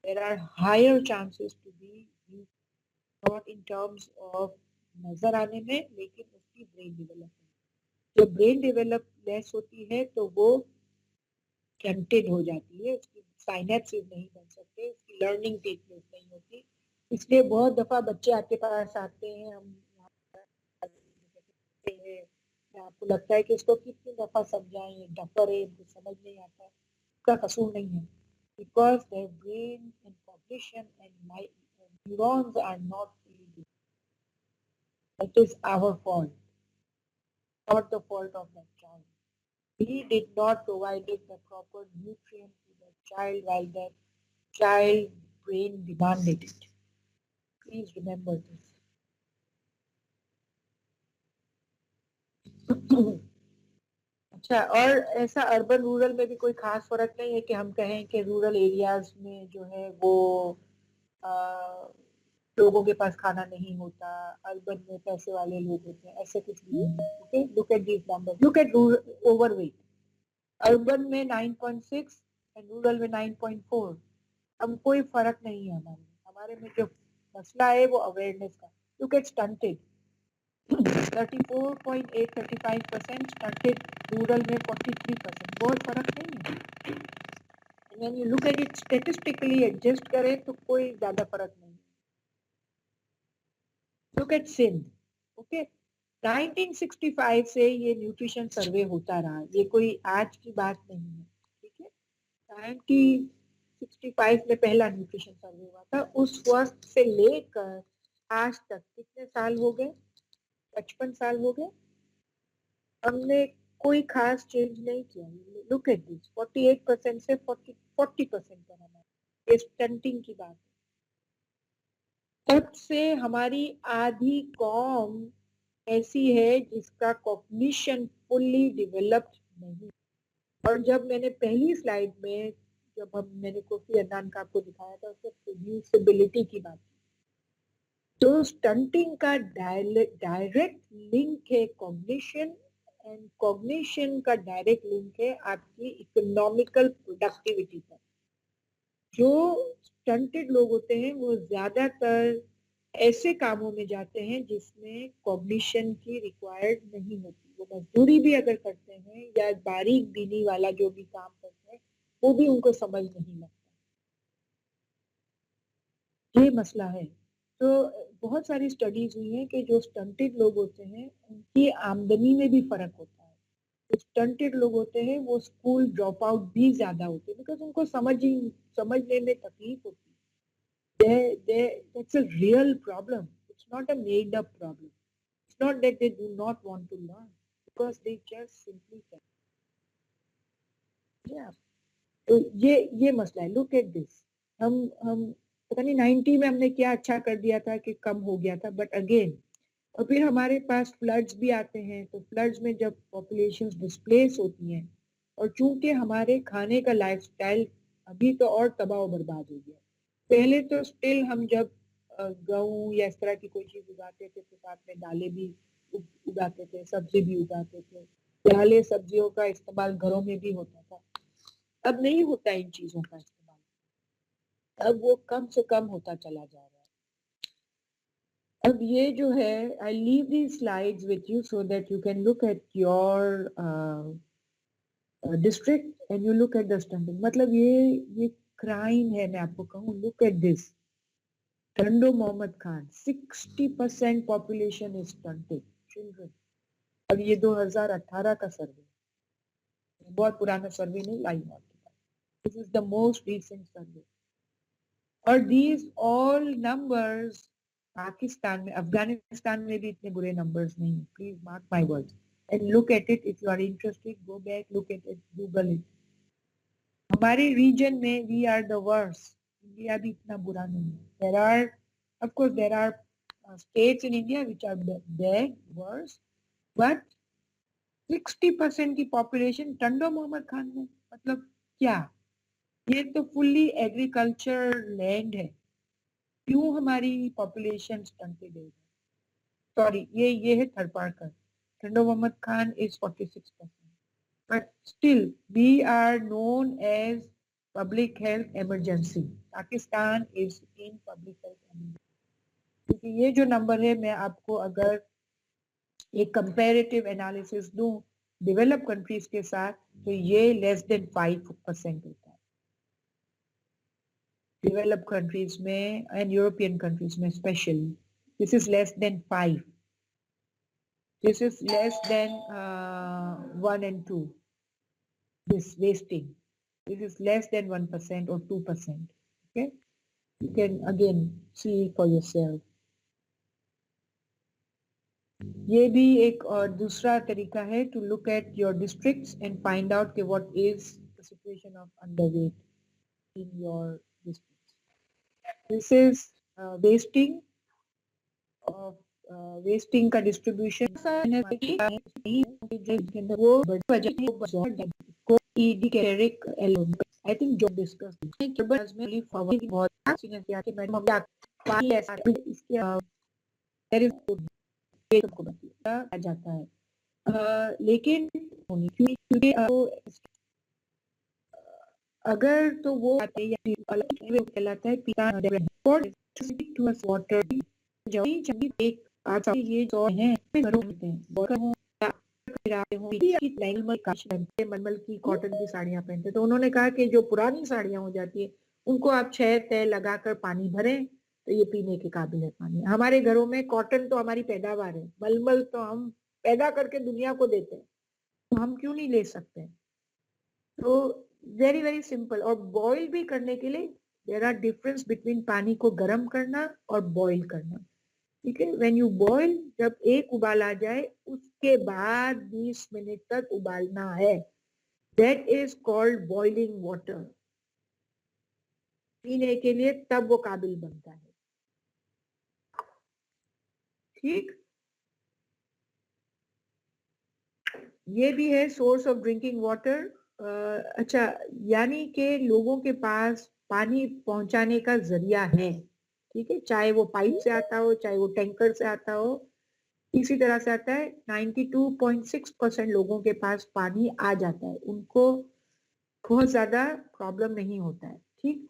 there are higher chances to be weak, not in terms of नजर आने में, लेकिन उसकी ब्रेन डेवलपमेंट। जब ब्रेन डेवलप लेस होती है तो वो स्टंटेड हो जाती है, उसकी साइनेप्सिस नहीं बन सकते, उसकी लर्निंग टेक प्लेस नहीं होती। इसलिए बहुत दफा बच्चे आपके पास आते हैं, हम हैं, आपको लगता है कि इसको कितनी दफा समझाएं, ये डफर है, इनको समझ नहीं आता। इसका कसूर नहीं है, because their brain and cognition and my neurons are not fully developed. It is our fault, not the fault of that child. We did not provide the proper nutrient to the child while the child brain demanded it. Please remember this. अच्छा, और ऐसा अर्बन रूरल में भी कोई खास फर्क नहीं है कि हम कहें कि रूरल एरियाज में जो है वो लोगों के पास खाना नहीं होता, अर्बन में पैसे वाले लोग होते हैं, ऐसे कुछ भी नहीं है। Okay, look at this number, look at overweight, urban में 9.6 एंड रूरल में 9.4। हम कोई फर्क नहीं है हमारे में जो मसला है वो अवेयरनेस का। Look at stunted, 34.8 35% stunted, rural में 43%, बहुत फर्क नहीं है। When you look at it statistically adjust करें तो कोई ज्यादा फर्क नहीं। Look at Sindh, okay, 1965 से ये न्यूट्रिशन सर्वे होता रहा, ये कोई आज की बात नहीं है, ठीक है। 1965 में पहला न्यूट्रिशन सर्वे हुआ था, उस वक्त से लेकर आज तक कितने साल हो गए, 55 साल हो गए, हमने कोई खास चेंज नहीं किया। लुक एट दिस, 48% से 40% पर हमारा स्टंटिंग की बात है। तब से हमारी आधी कौम ऐसी है जिसका कॉग्निशन फुल्ली डेवलप्ड नहीं। और जब मैंने पहली स्लाइड में मैंने कोफी अन्नान का आपको दिखाया था, उसमें प्रोड्यूसिबिलिटी की बात की, तो स्टंटिंग का डायरेक्ट लिंक है कॉग्निशन, एंड कॉग्निशन का डायरेक्ट लिंक है आपकी इकोनॉमिकल प्रोडक्टिविटी पर। जो स्टंटेड लोग होते हैं वो ज्यादातर ऐसे कामों में जाते हैं जिसमें कॉग्निशन की रिक्वायर्ड नहीं होती। वो मजदूरी भी अगर करते हैं या बारीक बीनी वाला जो भी काम करते हैं वो भी उनको समझ नहीं लगता। ये मसला है। तो बहुत सारी स्टडीज हुई हैं कि जो स्टंटेड लोग होते हैं उनकी आमदनी में भी फर्क होता है। जो स्टंटेड लोग होते हैं वो स्कूल ड्रॉप आउट भी ज्यादा होते हैं, बिकॉज उनको समझने में तकलीफ होती है। That's a real problem. It's not a made up problem. It's not that they do not want to learn, because they just simply can't. Yeah. तो ये मसला है। Look at this. हम पता नहीं 90 में हमने क्या अच्छा कर दिया था कि कम हो गया था, बट अगेन, और फिर हमारे पास फ्लड्स भी आते हैं, तो फ्लड्स में जब पॉपुलेशंस डिस्प्लेस होती हैं, और चूंकि हमारे खाने का लाइफस्टाइल अभी तो और तबाह बर्बाद हो गया। पहले तो स्टिल हम जब गेहूं या इस तरह की कोई चीज उगाते थे तो साथ में दालें भी उगाते थे, सब्जी भी उगाते थे, दालें सब्जियों का इस्तेमाल घरों में भी होता था। अब नहीं होता इन चीजों का इस्तेमाल, अब वो कम से कम होता चला जा रहा है। अब ये जो है, I leave the slides with you so that you can look at your district and you look at the stunting. मतलब ये क्राइम है, मैं आपको कहूँ। Look at this, Tando Mohammad Khan, 60% population is stunted children. अब ये 2018 का सर्वे, बहुत पुराना सर्वे नहीं लाई हूँ आपके पास, this is the most recent survey. और दीज ऑल नंबर्स पाकिस्तान में, अफगानिस्तान में भी इतने बुरे नंबर्स नहीं, please mark my words and look at it. If you are interested, go back, look at it, Google it. हमारे रीजन में we are the worst, India भी इतना बुरा नहीं है। There are, of course there are states in India which are bad, worse, but 60% की पॉपुलेशन टंडो मोहम्मद खान में, मतलब क्या? ये तो फुल्ली एग्रीकल्चर लैंड है, क्यों हमारी पॉपुलेशन स्टंटेड है? सॉरी, ये है Tharparkar, Tando Mohammad Khan is 46%, but still we are known as public health emergency. Pakistan is in public health emergency. क्योंकि ये जो नंबर है मैं आपको अगर एक कंपैरेटिव एनालिसिस दूं डेवलप कंट्रीज के साथ तो ये लेस देन 5% होता है डेवलप कंट्रीज में एंड यूरोपियन कंट्रीज में specially. This is less than 5. This is less than 1 and 2. This wasting. This is less than 1% or 2%. Okay, you can again see for yourself. ये भी एक और दूसरा तरीका है to look at your districts and find out कि what is the situation of underweight in your districts. This is wasting of wasting का distribution वो को ederic element. I think जो discuss में बहुत किया कि मैडम हम पानी ऐसा इसके को बताया जाता है लेकिन क्योंकि अगर तो वो कहलाता है वाटर एक आज ये जो है मलमल की कॉटन की साड़ियां पहनते तो उन्होंने कहा कि जो पुरानी साड़ियां हो जाती है उनको आप 6 तय लगाकर पानी भरें तो ये पीने के काबिल है पानी. हमारे घरों में कॉटन तो हमारी पैदावार है, मलमल तो हम पैदा करके दुनिया को देते हैं तो हम क्यों नहीं ले सकते. तो वेरी वेरी सिंपल. और बॉईल भी करने के लिए देयर आर डिफरेंस बिटवीन पानी को गर्म करना और बॉईल करना. ठीक है, व्हेन यू बॉईल जब एक उबाल आ जाए उसके बाद 20 मिनट तक उबालना है. That is called boiling water. पीने के लिए तब वो काबिल बनता है. ठीक, ये भी है सोर्स ऑफ ड्रिंकिंग वाटर. अच्छा, यानी कि लोगों के पास पानी पहुंचाने का जरिया है. ठीक है, चाहे वो पाइप से आता हो चाहे वो टैंकर से आता हो, इसी तरह से आता है. 92.6% लोगों के पास पानी आ जाता है, उनको बहुत ज्यादा प्रॉब्लम नहीं होता है. ठीक,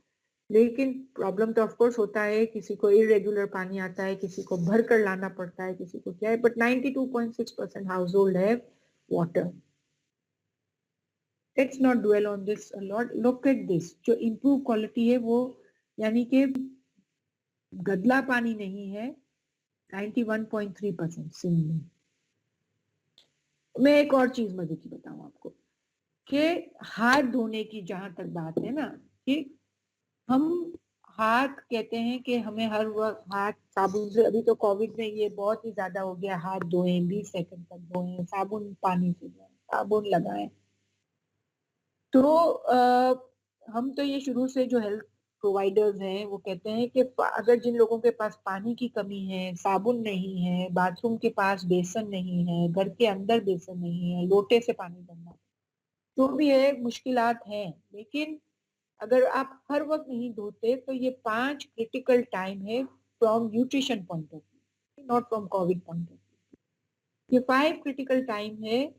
लेकिन प्रॉब्लम तो ऑफ कोर्स होता है, किसी को इरेगुलर पानी आता है, किसी को भर कर लाना पड़ता है, किसी को क्या है. बट 92.6% हाउस होल्ड है water. Let's not dwell on this a lot. Look at this. जो इम्प्रूव क्वालिटी है वो यानी कि गदला पानी नहीं है. 91.3% सिंध में. मैं एक और चीज मजे की बताऊं आपको कि हाथ धोने की जहां तक बात है ना, ठीक, हम हाथ कहते हैं कि हमें हर वक्त हाथ साबुन से, अभी तो कोविड में ये बहुत ही ज्यादा हो गया, हाथ धोएं 20 सेकंड तक धोएं, साबुन पानी से धोएं, साबुन लगाएं. तो हम तो ये शुरू से जो हेल्थ प्रोवाइडर्स हैं वो कहते हैं कि अगर जिन लोगों के पास पानी की कमी है, साबुन नहीं है, बाथरूम के पास बेसन नहीं है, घर के अंदर बेसन नहीं है, लोटे से पानी भरना तो भी है, मुश्किलात हैं. लेकिन अगर आप हर वक्त नहीं धोते तो ये 5 क्रिटिकल टाइम है from nutrition point of view, not from Covid point of view. ये 5 क्रिटिकल टाइम है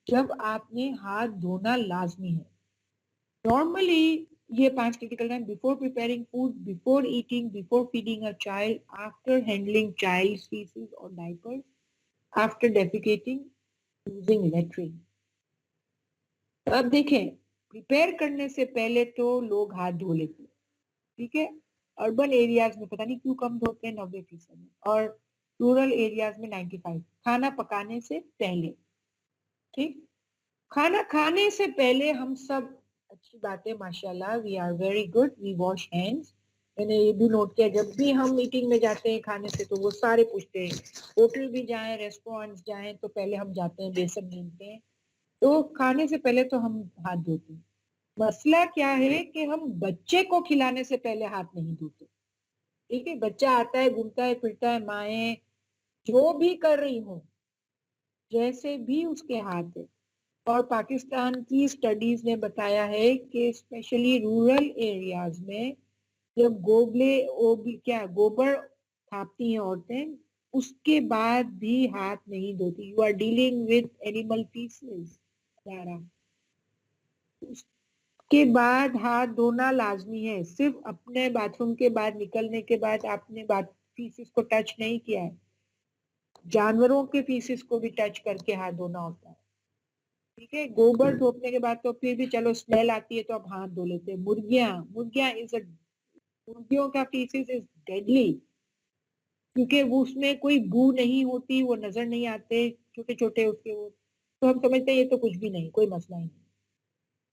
जब आपने हाथ धोना लाजमी है. नॉर्मली ये 5 critical time: before preparing food, before eating, before feeding a child, after handling child faeces और डायपर्स, आफ्टर डेफिकेटिंग, यूजिंग लेट्रिन. अब देखें, प्रिपेयर करने से पहले तो लोग हाथ धो लेते. ठीक है, अर्बन एरियाज में पता नहीं क्यों कम धोते हैं, 90% और रूरल एरियाज में 95. खाना पकाने से पहले. ठीक, खाना खाने से पहले हम सब, अच्छी बात है माशाल्लाह, we are very good, we wash hands. मैंने ये भी नोट किया, जब भी हम मीटिंग में जाते हैं खाने से तो वो सारे पूछते हैं, होटल भी जाएं, रेस्टोरेंट्स जाएं तो पहले हम जाते हैं, बेसन नीनते हैं. तो खाने से पहले तो हम हाथ धोते हैं. मसला क्या है कि हम बच्चे को खिलाने से पहले हाथ नहीं धोते. ठीक है, बच्चा आता है, घूमता है, फिरता है, माएँ जो भी कर रही हो, जैसे भी उसके हाथ है. और पाकिस्तान की स्टडीज ने बताया है कि स्पेशली रूरल एरियाज में जब गोबर थापती हैं औरतें, उसके बाद भी हाथ नहीं धोती. You are dealing with animal pieces. उसके बाद हाथ धोना लाजमी है। सिर्फ अपने बाथरूम के बाद निकलने के बाद आपने बाथ फीसिस को टच नहीं किया है, जानवरों के फीसिस को भी टच करके हाथ धोना होता है। ठीक है, गोबर धोने के बाद तो फिर भी चलो स्मेल आती है तो अब हाथ धो लेते हैं। मुर्गियों का फीसिस इज डेडली, क्योंकि वो उसमें कोई बू नहीं होती, वो नजर नहीं आते, छोटे छोटे उसके वो, तो हम समझते हैं ये तो कुछ भी नहीं, कोई मसला ही नहीं।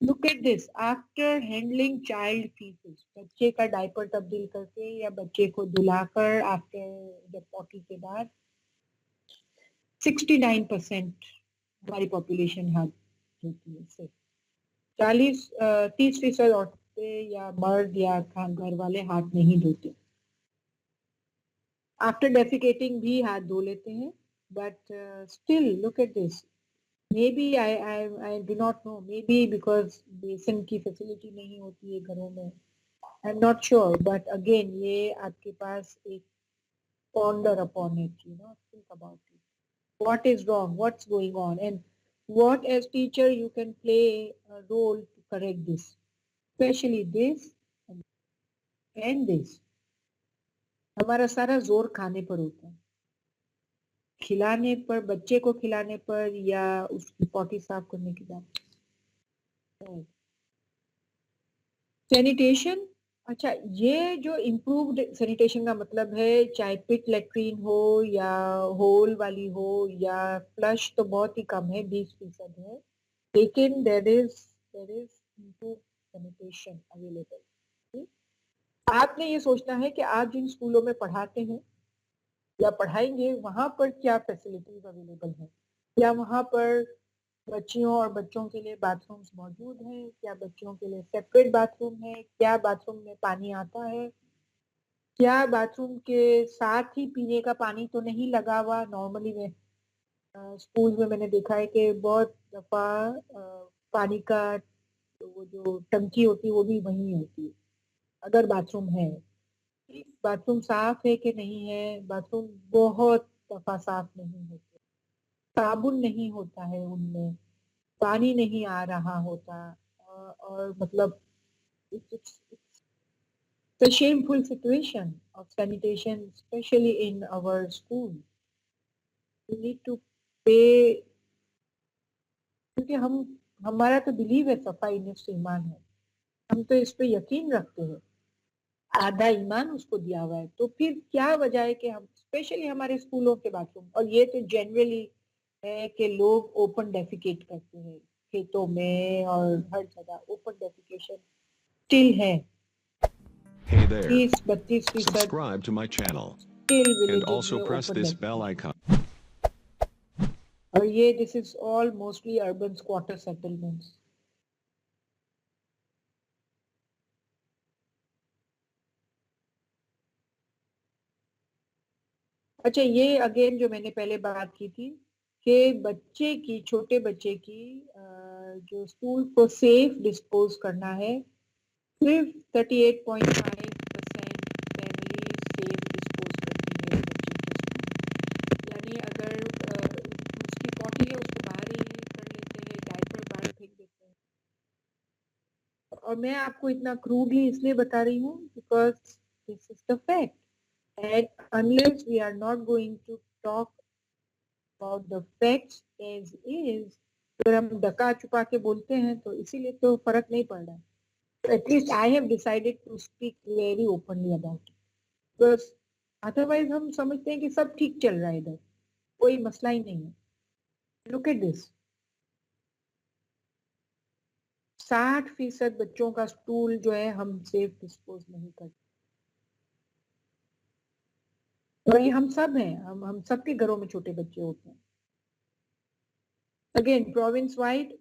Look at this, after handling child faeces, बच्चे का डायपर तब्दील करके या बच्चे को धुलाकर आफ्टर जब पॉटी के बाद 69% हमारी पॉपुलेशन हाथ धोती है। सिर्फ 30% औरतें या मर्द या घर वाले हाथ नहीं धोते। आफ्टर डेफिकेटिंग भी हाथ धो लेते हैं, but still look at this, maybe I do not know, maybe because basin की फैसिलिटी नहीं होती है घरों में, I am not sure, but again ये आपके पास एक ponder upon it, think about it. What is wrong? What's going on? And what as teacher you can play a role to correct this, especially this and this. हमारा सारा जोर खाने पर होता है, खिलाने पर, बच्चे को खिलाने पर या उसकी पॉटी साफ करने के बाद। सैनिटेशन, अच्छा ये जो इम्प्रूव्ड सैनिटेशन का मतलब है चाहे पिट लेट्रीन हो या होल वाली हो या फ्लश, तो बहुत ही कम है, 20% है, लेकिन there is improved sanitation available. आपने ये सोचना है कि आप जिन स्कूलों में पढ़ाते हैं या पढ़ाएंगे वहां पर क्या फैसिलिटीज अवेलेबल है, क्या वहां पर बच्चियों और बच्चों के लिए बाथरूम्स मौजूद हैं, क्या बच्चों के लिए सेपरेट बाथरूम है, क्या बाथरूम में पानी आता है, क्या बाथरूम के साथ ही पीने का पानी तो नहीं लगा हुआ। नॉर्मली में स्कूल में मैंने देखा है कि बहुत दफा पानी का वो जो टंकी होती है वो भी वहीं होती है, अगर बाथरूम है। बाथरूम साफ है कि नहीं है, बाथरूम बहुत दफा साफ नहीं होते, साबुन नहीं होता है उनमें, पानी नहीं आ रहा होता, और मतलब it's a shameful situation of sanitation, especially in our school. We need to pay, क्योंकि हमारा तो बिलीव है, सफाई निफ्स ईमान है, हम तो इस पे यकीन रखते हैं, आधा ईमान उसको दिया हुआ है, तो फिर क्या वजह है कि हम स्पेशली हमारे स्कूलों के बाथरूम, और ये तो जनरली है कि लोग ओपन डेफिकेट करते हैं खेतों में और हर जगह ओपन डेफिकेशन स्टिल है। Hey there. 30-32% Subscribe to my channel. still And villages also में press open this defecation। bell icon. और ये this is all mostly urban squatter settlements। अच्छा ये अगेन जो मैंने पहले बात की थी कि बच्चे की, छोटे बच्चे की जो स्कूल को सेफ डिस्पोज करना है, सिर्फ 38.5% फैमिली सेफ डिस्पोज करती है बच्चे के, यानी अगर उसकी पॉटी है उसको बाहर ही कर लेते हैं, डायपर बाहर फेंक देते हैं। और मैं आपको इतना क्रूडली इसलिए बता रही हूँ because this is the fact, and unless we are not going to talk about the facts as is, अगर हम डका छुपा के बोलते हैं तो इसीलिए तो फर्क नहीं पड़ रहा है। At least I have decided to speak very openly about it, because otherwise हम समझते हैं कि सब ठीक चल रहा है इधर, कोई मसला ही नहीं है। Look at this, 60% बच्चों का स्टूल जो है हम सेफ डिस्पोज नहीं करते, और ये हम सब हैं, हम सबके घरों में छोटे बच्चे होते हैं। अगेन प्रोविंस वाइड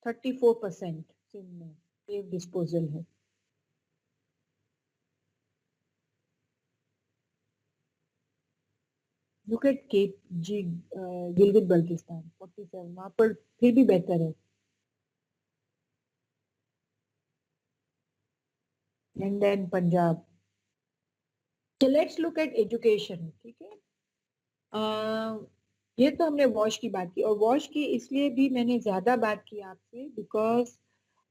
34% सिंध में सेफ डिस्पोजल है। लुक एट केप जी, गिलगित बल्तिस्तान 47, वहां पर फिर भी बेहतर है। And then Punjab. So let's look at education, ठीक है। ये तो हमने वॉश की बात की, और वॉश की इसलिए भी मैंने ज्यादा बात की आपसे बिकॉज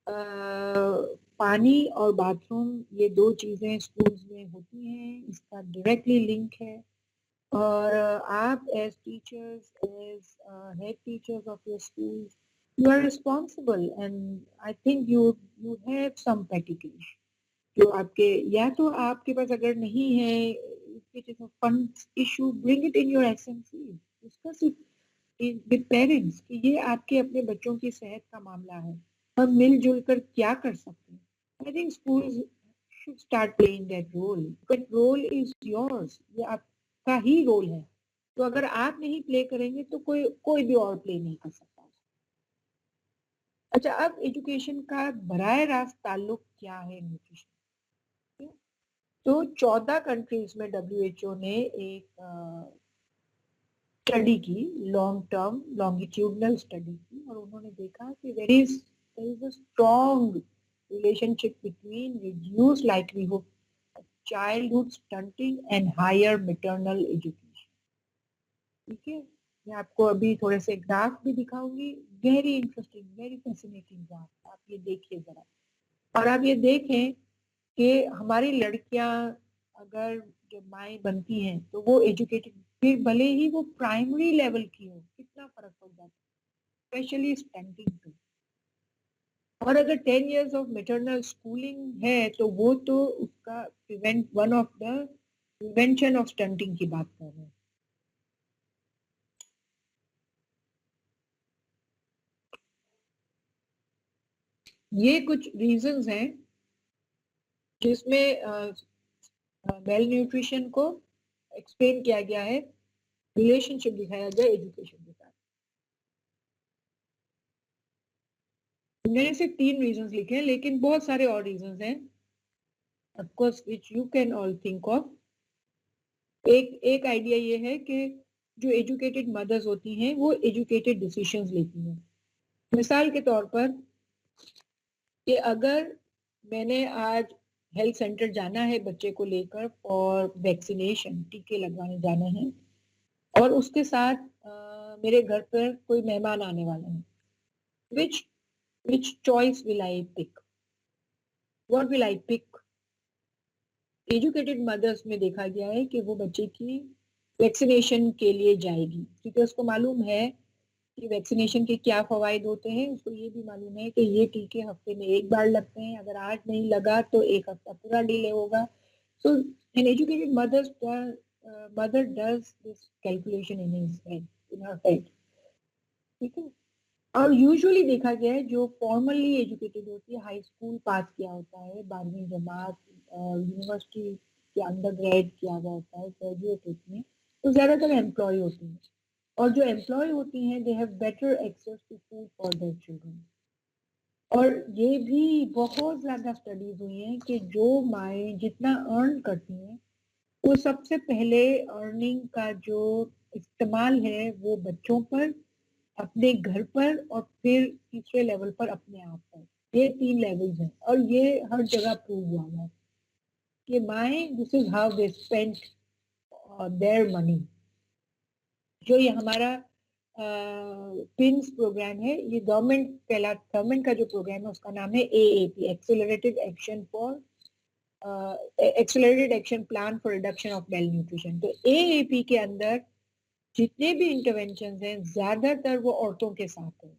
पानी और बाथरूम ये दो चीजें स्कूल्स में होती हैं, इसका डायरेक्टली लिंक है। और आप as teachers, as head teachers of your school, you are responsible and I think you you have some package जो आपके, या तो आपके पास अगर नहीं है, it is a fund issue, bring it in your SMC, discuss it with parents कि ये आपके अपने बच्चों की सेहत का मामला है, हम मिलजुल कर क्या कर सकते हैं। I think schools should start playing that role. That role is yours. ये आपका ही रोल है। तो अगर आप नहीं प्ले करेंगे तो कोई कोई भी और प्ले नहीं कर सकता। अच्छा, अब एजुकेशन का बराह रास्त ताल्लुक क्या है न्यूट्रिशन? तो 14 कंट्रीज में WHO ने एक स्टडी की, लॉन्ग टर्म लॉन्गिट्यूडनल स्टडी की, और उन्होंने देखा कि there is a strong relationship between reduced likelihood of childhood stunting and higher maternal education. ठीक है, मैं आपको अभी थोड़े से ग्राफ भी दिखाऊंगी, very interesting, very fascinating graph, आप ये देखिए जरा। और आप ये देखें कि हमारी लड़कियां अगर जब माएँ बनती हैं तो वो एजुकेटेड, फिर भले ही वो प्राइमरी लेवल की हो, कितना फर्क पड़ जाता है, स्पेशली स्टंटिंग पे। और अगर 10 years ऑफ मेटरनल स्कूलिंग है तो वो तो उसका prevent, one of the prevention of stunting की बात कर रहे हैं। ये कुछ रीजंस हैं जिसमें वेल न्यूट्रिशन को एक्सप्लेन किया गया है, रिलेशनशिप दिखाया गया एजुकेशन के साथ। मैंने सिर्फ 3 रीजंस लिखे हैं, लेकिन बहुत सारे और रीजंस हैं, of course which you can all think of. एक आइडिया ये है कि जो एजुकेटेड मदर्स होती हैं वो एजुकेटेड डिसीजंस लेती हैं। मिसाल के तौर पर कि अगर मैंने आज हेल्थ सेंटर जाना है बच्चे को लेकर और वैक्सीनेशन, टीके लगवाने जाना है, और उसके साथ मेरे घर पर कोई मेहमान आने वाला है, which choice will I pick? What will I pick? Educated mothers में देखा गया है कि वो बच्चे की वैक्सीनेशन के लिए जाएगी, क्योंकि उसको मालूम है कि वैक्सीनेशन के क्या फवायद होते हैं। उसको ये भी मालूम है कि ये टीके हफ्ते में एक बार लगते हैं, अगर आज नहीं लगा तो एक हफ्ता पूरा डिले होगा। So an educated mother does this calculation in his head, in her head. ठीक है, और यूजुअली देखा गया है जो फॉर्मली एजुकेटेड होती है, हाई स्कूल पास किया होता है, 12वीं जमात, यूनिवर्सिटी के अंडर ग्रेड किया हुआ होता है, ग्रेजुएट होती है, तो ज्यादातर एम्प्लॉय होती हैं, और जो एम्प्लॉय होती हैं they have better access to food for their children. और ये भी बहुत ज्यादा स्टडीज हुई हैं कि जो माएँ जितना अर्न करती हैं वो सबसे पहले अर्निंग का जो इस्तेमाल है वो बच्चों पर, अपने घर पर, और फिर तीसरे लेवल पर अपने आप पर। ये 3 लेवल्स हैं और ये हर जगह प्रूव हुआ है कि माएँ, this is how they spend their money. जो ये हमारा पिंस प्रोग्राम है, ये गवर्नमेंट का जो प्रोग्राम है उसका नाम है AAP, accelerated action plan for reduction of male nutrition. तो AAP के अंदर जितने भी इंटरवेंशन हैं ज्यादातर वो औरतों के साथ है,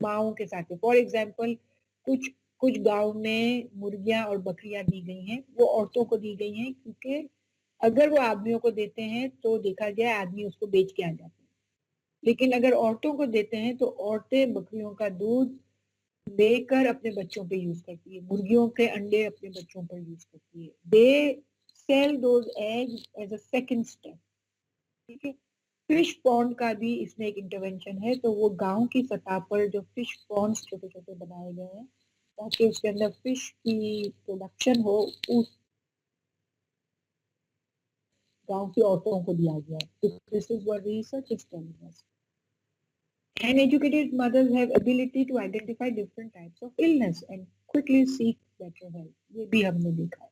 माओं के साथ है। फॉर एग्जाम्पल कुछ गांव में मुर्गियां और बकरियां दी गई हैं, वो औरतों को दी गई हैं, क्योंकि अगर वो आदमियों को देते हैं तो देखा गया आदमी उसको बेच के आ जाते हैं, लेकिन अगर औरतों को देते हैं तो औरतें बकरियों का दूध लेकर अपने बच्चों पे यूज करती है, मुर्गियों के अंडे अपने बच्चों पर यूज करती है। They sell those eggs as a second step. ठीक है, फिश पॉन्ड का भी इसमें एक इंटरवेंशन है। तो वो गांव की सतह पर जो फिश पॉन्ड्स छोटे छोटे बनाए गए हैं ताकि उसके अंदर फिश की प्रोडक्शन हो, उस गांव की औरतों को दिया गया है। This is what research is telling us. And educated mothers have ability to identify different types of illness and quickly seek better health. ये भी हमने देखा है।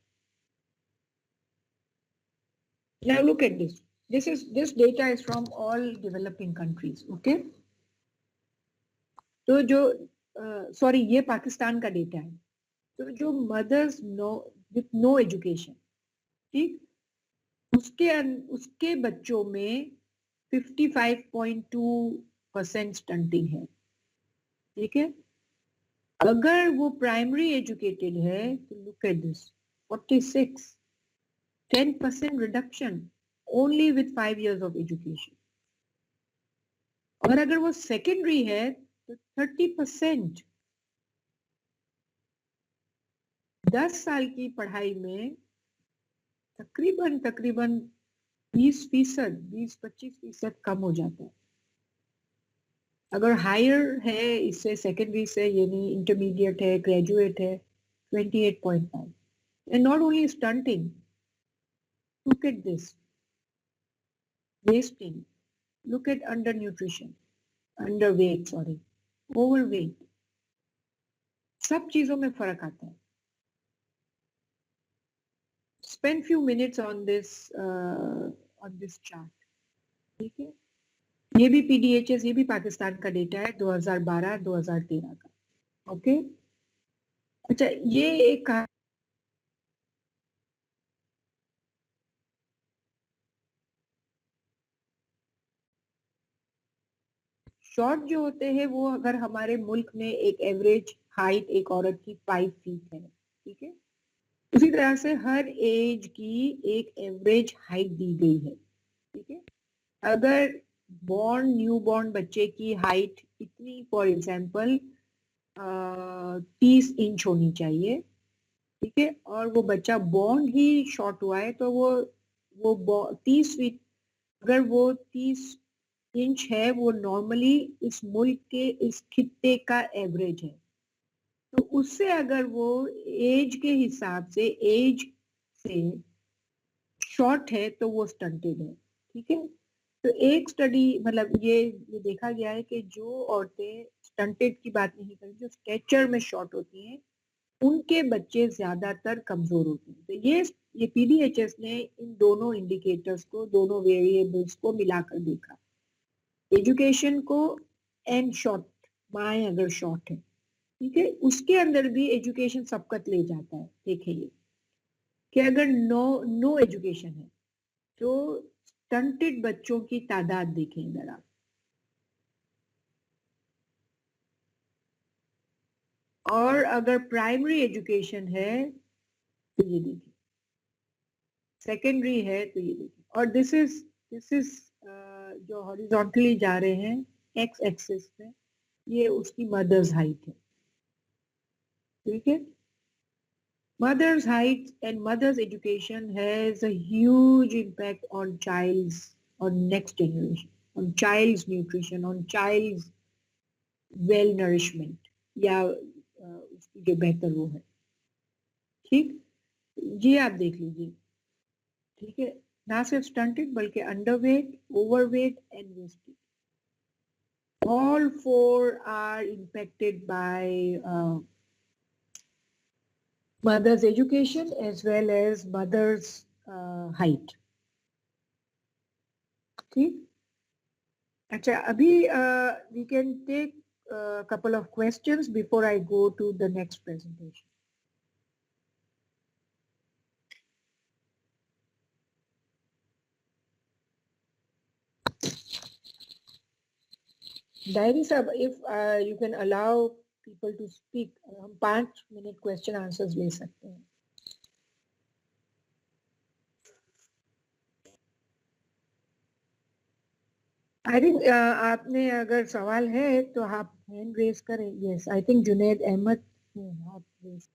Now look at this. This data is from all developing countries. Okay. तो जो सॉरी ये पाकिस्तान का डेटा है, तो जो मदर्स विथ नो एजुकेशन, ठीक, उसके बच्चों में 55.2% स्टंटिंग है, ठीक है। अगर वो प्राइमरी एजुकेटेड है तो look at this 46, 10% reduction only with 5 years of education. और अगर वो सेकेंडरी है तो 30%, 10 साल की पढ़ाई में तकरीबन 20-25% कम हो जाता है। अगर हायर है इससे, सेकेंडरी से, यानी इंटरमीडिएट है, ग्रेजुएट है, 28.5। And not only stunting, look at this, wasting, look at under nutrition, under weight, sorry, over weight, सब चीजों में फर्क आता है। Spend few minutes on this chart, ठीक है। ये भी PDHS, ये भी पाकिस्तान का डेटा है 2012-2013 का, ओके। अच्छा, ये एक शॉर्ट जो होते हैं वो, अगर हमारे मुल्क में एक एवरेज हाइट एक औरत की 5 फीट है, ठीक है, उसी तरह से हर एज की एक एवरेज हाइट दी गई है, ठीक है। अगर न्यू बॉर्न बच्चे की हाइट इतनी, फॉर एग्जाम्पल 30 इंच होनी चाहिए, ठीक है, और वो बच्चा बॉर्न ही शॉर्ट हुआ है तो वो 30 फीट, अगर वो 30 इंच है, वो नॉर्मली इस मुल्क के, इस खित्ते का एवरेज है। तो उससे अगर वो एज के हिसाब से, एज से शॉर्ट है तो वो स्टंटेड है, ठीक है। तो एक स्टडी, मतलब ये देखा गया है कि जो औरतें, स्टंटेड की बात नहीं करें, जो स्टेचर में शॉर्ट होती हैं, उनके बच्चे ज्यादातर कमजोर होते हैं। तो ये PDHS ने इन दोनों इंडिकेटर्स को, दोनों वेरिएबल्स को मिलाकर देखा, एजुकेशन को एंड शॉर्ट, माए अगर शॉर्ट है, ठीक है, उसके अंदर भी एजुकेशन सबकत ले जाता है। देखिए ये कि अगर नो एजुकेशन है तो स्टंटेड बच्चों की तादाद देखें इधर आप, और अगर प्राइमरी एजुकेशन है तो ये देखिए, सेकेंडरी है तो ये देखिए, और दिस इज जो हॉरिजॉन्टली जा रहे हैं एक्स एक्सिस पे, ये उसकी मदर्स हाइट है, ठीक है। Mother's height and mother's education has a huge impact on next generation, on child's nutrition, on child's well nourishment, या उसकी जो बेहतर वो है, ठीक। ये आप देख लीजिए, ठीक है, ना सिर्फ स्टंटेड बल्कि underweight, overweight and wasted, all four are impacted by mother's education as well as mother's height, ठीक। अच्छा, अभी we can take a couple of questions before I go to the next presentation. Diary sir, if you can allow people to speak, हम 5 minute question answers ले सकते हैं। I think आपने अगर सवाल है तो आप हैंड रेज करें। Yes, I think Junaid Ahmed ने हाथ रेज